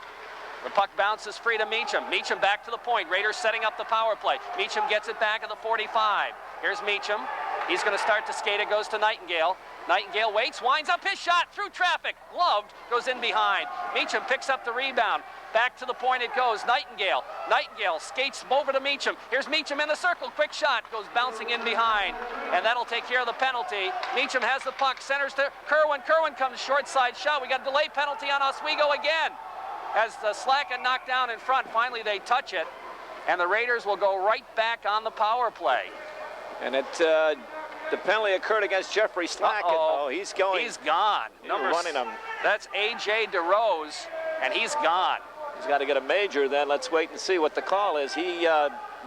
The puck bounces free to Meacham. Meacham back to the point. Raiders setting up the power play. Meacham gets it back at the 45. Here's Meacham. He's going to start to skate. It goes to Nightingale. Nightingale waits, winds up his shot through traffic. Gloved, goes in behind. Meacham picks up the rebound. Back to the point it goes. Nightingale. Nightingale skates over to Meacham. Here's Meacham in the circle. Quick shot. Goes bouncing in behind. And that'll take care of the penalty. Meacham has the puck. Centers to Kerwin. Kerwin comes short side shot. We got a delay penalty on Oswego again. As the Slack had knocked down in front, finally they touch it. And the Raiders will go right back on the power play. And the penalty occurred against Jeffrey Slack. Oh, he's going. He's gone. Running him. That's A.J. DeRose, and he's gone. He's got to get a major then. Let's wait and see what the call is. He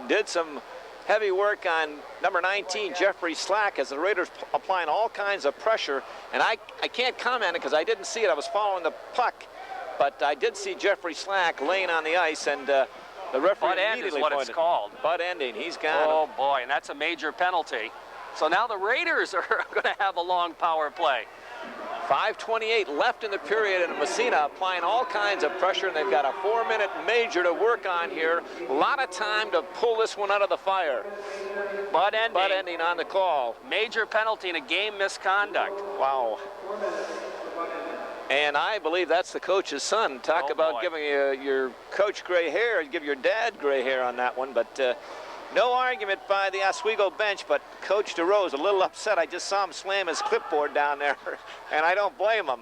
did some heavy work on number 19, Jeffrey Slack, as the Raiders applying all kinds of pressure. And I can't comment because I didn't see it. I was following the puck. But I did see Jeffrey Slack laying on the ice, and the referee butt end immediately is what pointed. it's called. Butt ending. He's got Oh, him. boy, and that's a major penalty. So now the Raiders are going to have a long power play. 5:28 left in the period, and Massena applying all kinds of pressure, and they've got a 4-minute major to work on here. A lot of time to pull this one out of the fire. Butt ending. Butt ending on the call. Major penalty and a game misconduct. Wow. And I believe that's the coach's son. Talk about giving your coach gray hair. Give your dad gray hair on that one. But no argument by the Oswego bench. But Coach DeRose a little upset. I just saw him slam his clipboard down there, and I don't blame him.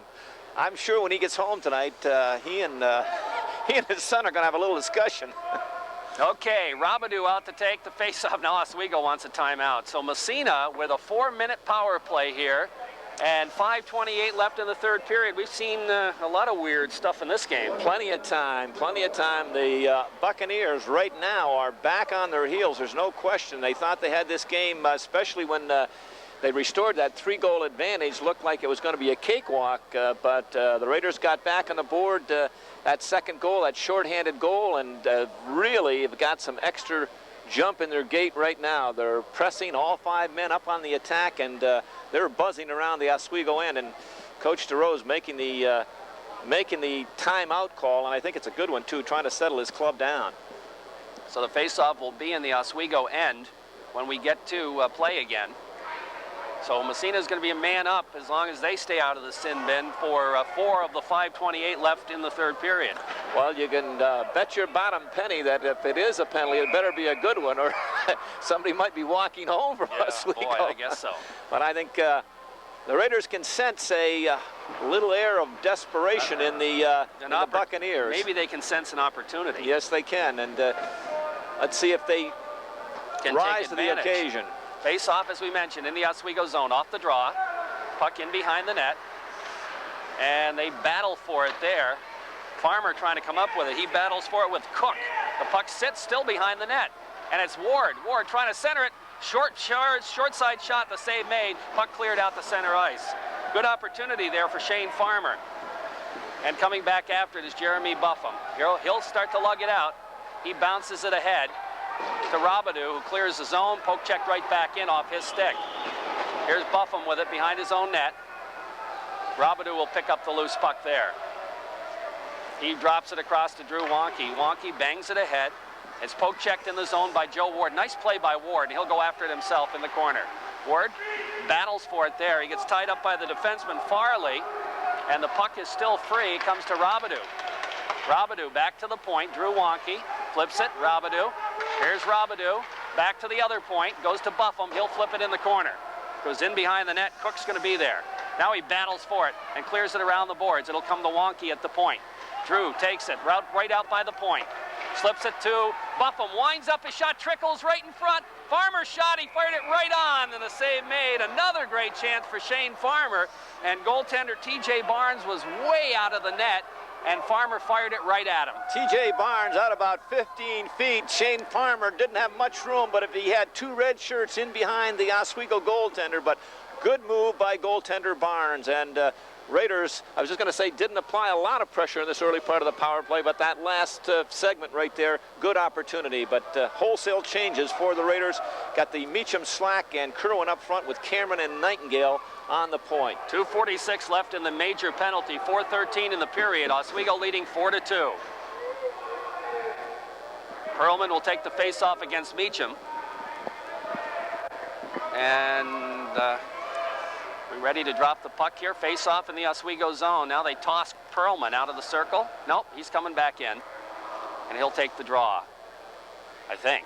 I'm sure when he gets home tonight, he and his son are going to have a little discussion. Okay, Robidoux out to take the faceoff. Now Oswego wants a timeout. So Massena with a 4-minute power play here. And 5:28 left in the third period. We've seen a lot of weird stuff in this game. Plenty of time, plenty of time. The Buccaneers right now are back on their heels. There's no question. They thought they had this game, especially when they restored that 3-goal advantage. Looked like it was going to be a cakewalk, but the Raiders got back on the board. That second goal, that shorthanded goal, and really have got some extra jump in their gait right now. They're pressing all 5 men up on the attack, and they're buzzing around the Oswego end, and Coach DeRose making the making the timeout call, and I think it's a good one too, trying to settle his club down. So the face-off will be in the Oswego end when we get to play again. So Massena is going to be a man up as long as they stay out of the sin bin for 4 of the 5:28 left in the third period. Well, you can bet your bottom penny that if it is a penalty, it better be a good one, or somebody might be walking home from Oswego. Boy, I guess so. But I think the Raiders can sense a little air of desperation in the Buccaneers. Maybe they can sense an opportunity. Yes, they can, and let's see if they can rise to the occasion. Face off, as we mentioned, in the Oswego zone, off the draw. Puck in behind the net. And they battle for it there. Farmer trying to come up with it. He battles for it with Cook. The puck sits still behind the net. And it's Ward. Ward trying to center it. Short side shot, the save made. Puck cleared out the center ice. Good opportunity there for Shane Farmer. And coming back after it is Jeremy Buffum. He'll start to lug it out. He bounces it ahead to Robidoux, who clears the zone, poke checked right back in off his stick. Here's Buffum with it behind his own net. Robidoux will pick up the loose puck there. He drops it across to Drew Wonke. Wonke bangs it ahead. It's poke checked in the zone by Joe Ward. Nice play by Ward, and he'll go after it himself in the corner. Ward battles for it there. He gets tied up by the defenseman Farley, and the puck is still free. It comes to Robidoux. Robidoux back to the point. Drew Wonke flips it. Robidoux. Here's Robidoux. Back to the other point. Goes to Buffum. He'll flip it in the corner. Goes in behind the net. Cook's going to be there. Now he battles for it and clears it around the boards. It'll come to Wonke at the point. Drew takes it right out by the point. Slips it to Buffum. Winds up. His shot trickles right in front. Farmer shot. He fired it right on, and the save made. Another great chance for Shane Farmer. And goaltender T.J. Barnes was way out of the net, and Farmer fired it right at him. T.J. Barnes out about 15 feet. Shane Farmer didn't have much room, but if he had 2 red shirts in behind the Oswego goaltender, but good move by goaltender Barnes. And Raiders, I was just going to say, didn't apply a lot of pressure in this early part of the power play, but that last segment right there, good opportunity. But wholesale changes for the Raiders. Got the Meacham, Slack, and Kerwin up front with Cameron and Nightingale on the point. 2:46 left in the major penalty, 4:13 in the period. Oswego leading 4-2. Perlman will take the face-off against Meacham. And we're ready to drop the puck here. Face-off in the Oswego zone. Now they toss Perlman out of the circle. Nope, he's coming back in. And he'll take the draw, I think.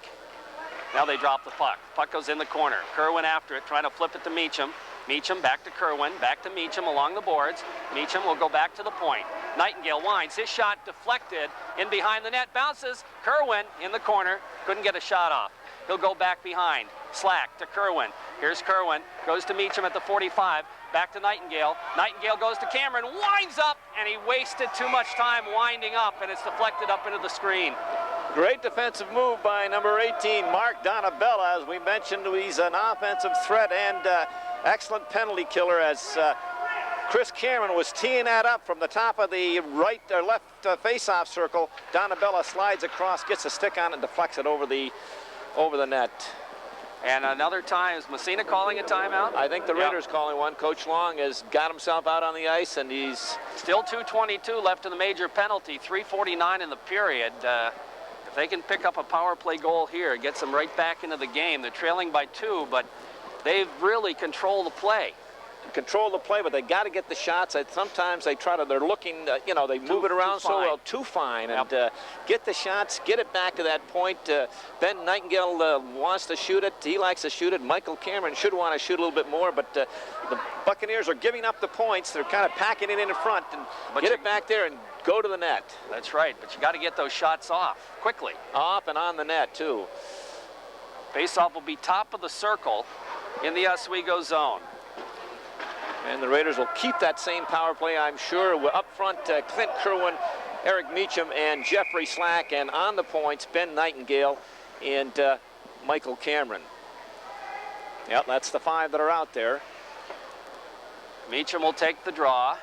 Now they drop the puck. Puck goes in the corner. Kerwin after it, trying to flip it to Meacham. Meacham back to Kerwin, back to Meacham along the boards. Meacham will go back to the point. Nightingale winds. His shot deflected in behind the net. Bounces. Kerwin in the corner. Couldn't get a shot off. He'll go back behind. Slack to Kerwin. Here's Kerwin. Goes to Meacham at the 45. Back to Nightingale. Nightingale goes to Cameron. Winds up, and he wasted too much time winding up, and it's deflected up into the screen. Great defensive move by number 18, Mark Donabella. As we mentioned, he's an offensive threat and excellent penalty killer, as Chris Cameron was teeing that up from the top of the right or left face-off circle. Donabella slides across, gets a stick on it, and deflects it over the net. And another time, is Massena calling a timeout? I think the Raiders calling one. Coach Long has got himself out on the ice, and he's... Still 2:22 left in the major penalty, 3:49 in the period. If they can pick up a power play goal here, it gets them right back into the game. They're trailing by 2, but they've really controlled the play. Control the play, but they got to get the shots. Sometimes they try to, they're looking, you know, they move it around so well, too fine, and get the shots, get it back to that point. Ben Nightingale wants to shoot it. He likes to shoot it. Michael Cameron should want to shoot a little bit more, but the Buccaneers are giving up the points. They're kind of packing it in front and get it back there and go to the net. That's right, but you got to get those shots off quickly. Off and on the net, too. Faceoff will be top of the circle in the Oswego zone. And the Raiders will keep that same power play, I'm sure. Up front, Clint Kerwin, Eric Meacham, and Jeffrey Slack. And on the points, Ben Nightingale and Michael Cameron. Yep, that's the 5 that are out there. Meacham will take the draw.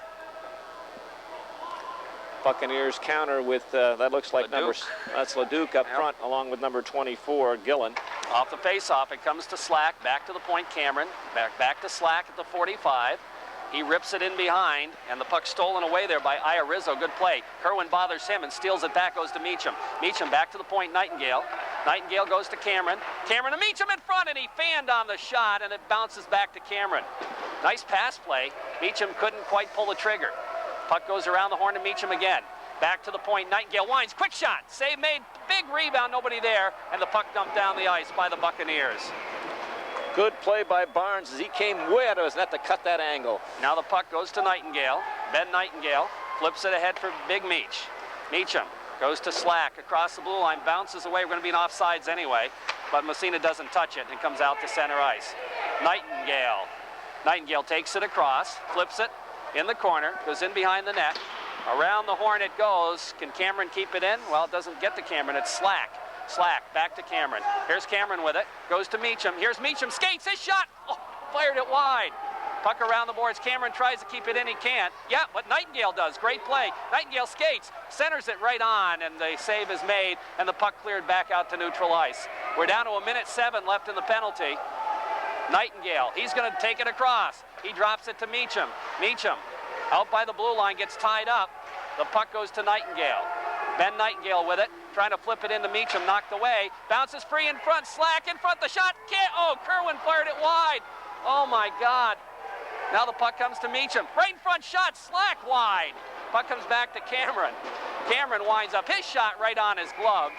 Buccaneers counter with, that looks like that's Leduc up front, along with number 24, Gillen. Off the face-off, it comes to Slack, back to the point, Cameron. Back to Slack at the 45. He rips it in behind, and the puck stolen away there by Rizzo. Good play. Kerwin bothers him and steals it back, goes to Meacham. Meacham back to the point, Nightingale. Nightingale goes to Cameron. Cameron to Meacham in front, and he fanned on the shot, and it bounces back to Cameron. Nice pass play. Meacham couldn't quite pull the trigger. Puck goes around the horn to Meacham again. Back to the point, Nightingale winds, quick shot. Save made, big rebound, nobody there, and the puck dumped down the ice by the Buccaneers. Good play by Barnes as he came way out of his net to cut that angle. Now the puck goes to Nightingale. Ben Nightingale flips it ahead for Big Meach. Meacham goes to Slack across the blue line, bounces away. We're going to be in offsides anyway, but Massena doesn't touch it and comes out to center ice. Nightingale. Nightingale takes it across, flips it in the corner, goes in behind the net. Around the horn it goes. Can Cameron keep it in? Well, it doesn't get to Cameron. It's Slack. Slack, back to Cameron. Here's Cameron with it. Goes to Meacham. Here's Meacham. Skates his shot. Oh, fired it wide. Puck around the boards. Cameron tries to keep it in. He can't. Yeah, what Nightingale does. Great play. Nightingale skates. Centers it right on, and the save is made, and the puck cleared back out to neutral ice. We're down to 1:07 left in the penalty. Nightingale. He's going to take it across. He drops it to Meacham. Meacham, out by the blue line, gets tied up. The puck goes to Nightingale. Ben Nightingale with it, trying to flip it into Meacham, knocked away. Bounces free in front, Slack in front, the shot, can't, oh, Kerwin fired it wide. Oh my God. Now the puck comes to Meacham. Right in front shot, Slack wide. Puck comes back to Cameron. Cameron winds up his shot right on his glove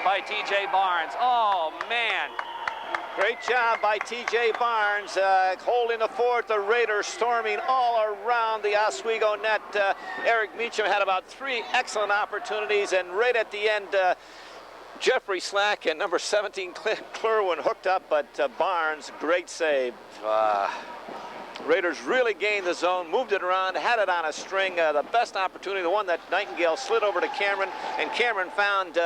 by TJ Barnes. Oh man. Great job by T.J. Barnes, holding the fort. The Raiders storming all around the Oswego net. Eric Meacham had about 3 excellent opportunities, and right at the end, Jeffrey Slack and number 17, Kerwin hooked up, but Barnes, great save. Raiders really gained the zone, moved it around, had it on a string. The best opportunity, the one that Nightingale slid over to Cameron, and Cameron found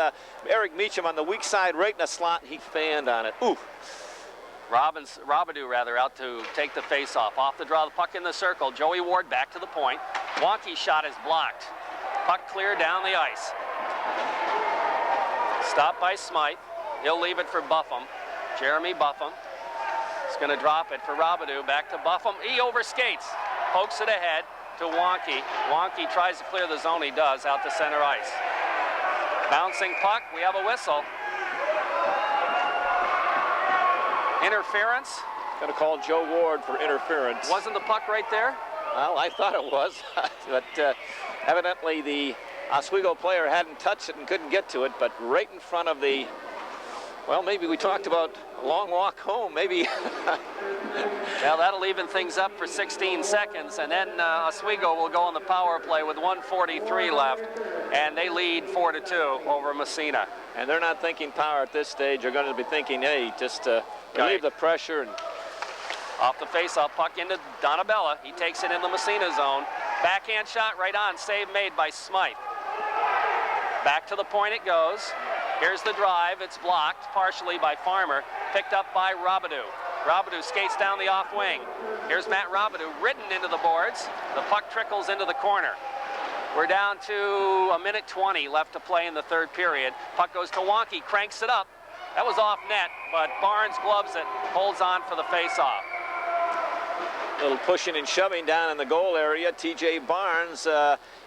Eric Meacham on the weak side right in the slot. He fanned on it. Ooh. Robidoux out to take the face-off. Off the draw, the puck in the circle. Joey Ward back to the point. Wonky's shot is blocked. Puck clear down the ice. Stopped by Smythe. He'll leave it for Buffum. Jeremy Buffum. He's going to drop it for Robidoux. Back to Buffum. He overskates. Pokes it ahead to Wonky. Wonky tries to clear the zone. He does, out to center ice. Bouncing puck. We have a whistle. Interference. Going to call Joe Ward for interference. Wasn't the puck right there? Well, I thought it was, but evidently the Oswego player hadn't touched it and couldn't get to it, but right in front of the, well, maybe we talked about a long walk home, maybe. Well, that'll even things up for 16 seconds, and then Oswego will go on the power play with 1:43 left, and they lead 4-2 over Massena. And they're not thinking power at this stage. They're going to be thinking, hey, just relieve the pressure. And off the face-off, puck into Donabella. He takes it in the Massena zone. Backhand shot right on. Save made by Smythe. Back to the point it goes. Here's the drive. It's blocked partially by Farmer. Picked up by Robidoux. Robidoux skates down the off wing. Here's Matt Robidoux ridden into the boards. The puck trickles into the corner. We're down to 1:20 left to play in the third period. Puck goes to Wonky, cranks it up. That was off net, but Barnes gloves it, holds on for the face-off. Little pushing and shoving down in the goal area. T.J. Barnes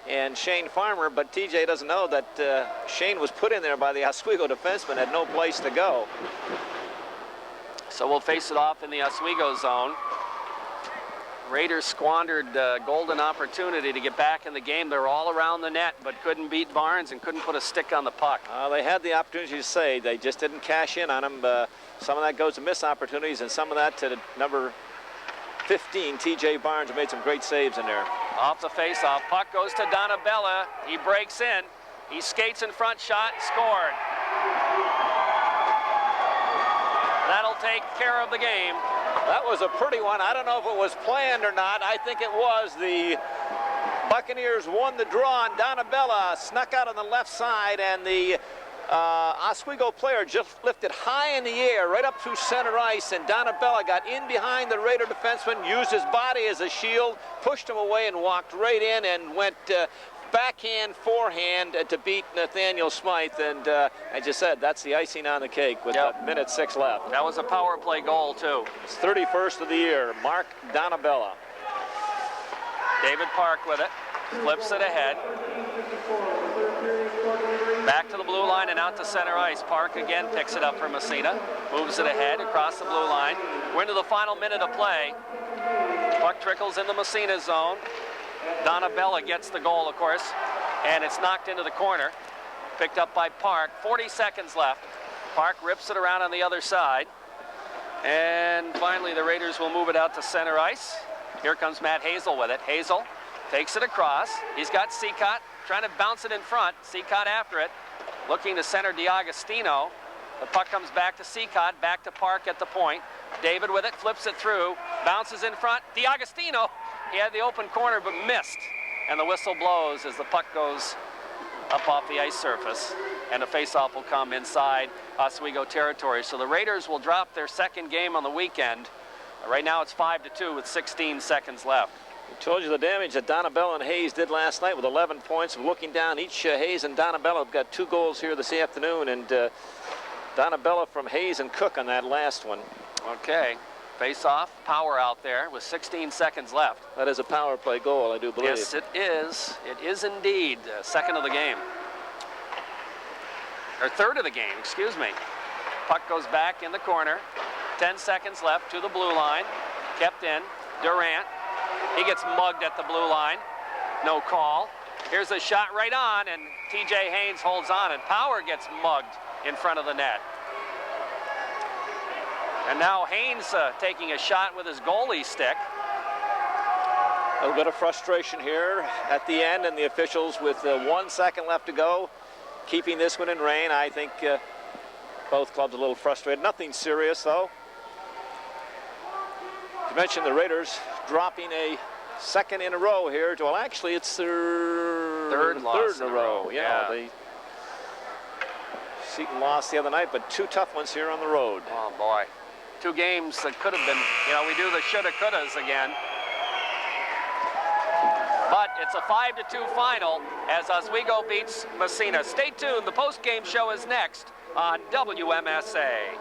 and Shane Farmer, but T.J. doesn't know that Shane was put in there by the Oswego defenseman, had no place to go. So we'll face it off in the Oswego zone. Raiders squandered golden opportunity to get back in the game. They were all around the net, but couldn't beat Barnes and couldn't put a stick on the puck. They had the opportunity to say, they just didn't cash in on them. Some of that goes to missed opportunities, and some of that to number 15, T.J. Barnes, who made some great saves in there. Off the face-off, puck goes to Donabella. He breaks in. He skates in front, shot, scored. That'll take care of the game. That was a pretty one. I don't know if it was planned or not. I think it was. The Buccaneers won the draw, and Donabella snuck out on the left side, and the Oswego player just lifted high in the air right up through center ice, and Donabella got in behind the Raider defenseman, used his body as a shield, pushed him away, and walked right in and went backhand, forehand to beat Nathaniel Smythe. And as you said, that's the icing on the cake with 1:06 left. That was a power play goal, too. It's 31st of the year. Mark Donabella. David Park with it. Flips it ahead. Back to the blue line and out to center ice. Park again picks it up for Massena. Moves it ahead across the blue line. We're into the final minute of play. Puck trickles in the Massena zone. Donabella gets the goal, of course, and it's knocked into the corner. Picked up by Park. 40 seconds left. Park rips it around on the other side. And finally, the Raiders will move it out to center ice. Here comes Matt Hazel with it. Hazel takes it across. He's got Seacott trying to bounce it in front. Seacott after it. Looking to center DiAgostino. The puck comes back to Seacott, back to Park at the point. David with it, flips it through, bounces in front. DiAgostino, he had the open corner but missed. And the whistle blows as the puck goes up off the ice surface. And a faceoff will come inside Oswego territory. So the Raiders will drop their second game on the weekend. Right now it's 5-2 with 16 seconds left. I told you the damage that Donabella and Hayes did last night with 11 points. Looking down, each Hayes and Donabella have got 2 goals here this afternoon, and Donabella from Hayes and Cook on that last one. Okay, face-off, power out there with 16 seconds left. That is a power play goal, I do believe. Yes, it is. It is indeed. Second of the game. Or third of the game, excuse me. Puck goes back in the corner. 10 seconds left to the blue line. Kept in. Durant. He gets mugged at the blue line. No call. Here's a shot right on, and TJ Haynes holds on, and Power gets mugged in front of the net. And now Haynes taking a shot with his goalie stick. A little bit of frustration here at the end, and the officials with 1 second left to go, keeping this one in rain. I think both clubs a little frustrated. Nothing serious, though. To mention the Raiders dropping a second in a row here. Well, actually, it's their third in a row. Yeah. They Seton lost the other night, but 2 tough ones here on the road. Oh, boy. 2 games that could have been, you know, we do the shoulda, couldas again. But it's a 5-2 final as Oswego beats Massena. Stay tuned. The post-game show is next on WMSA.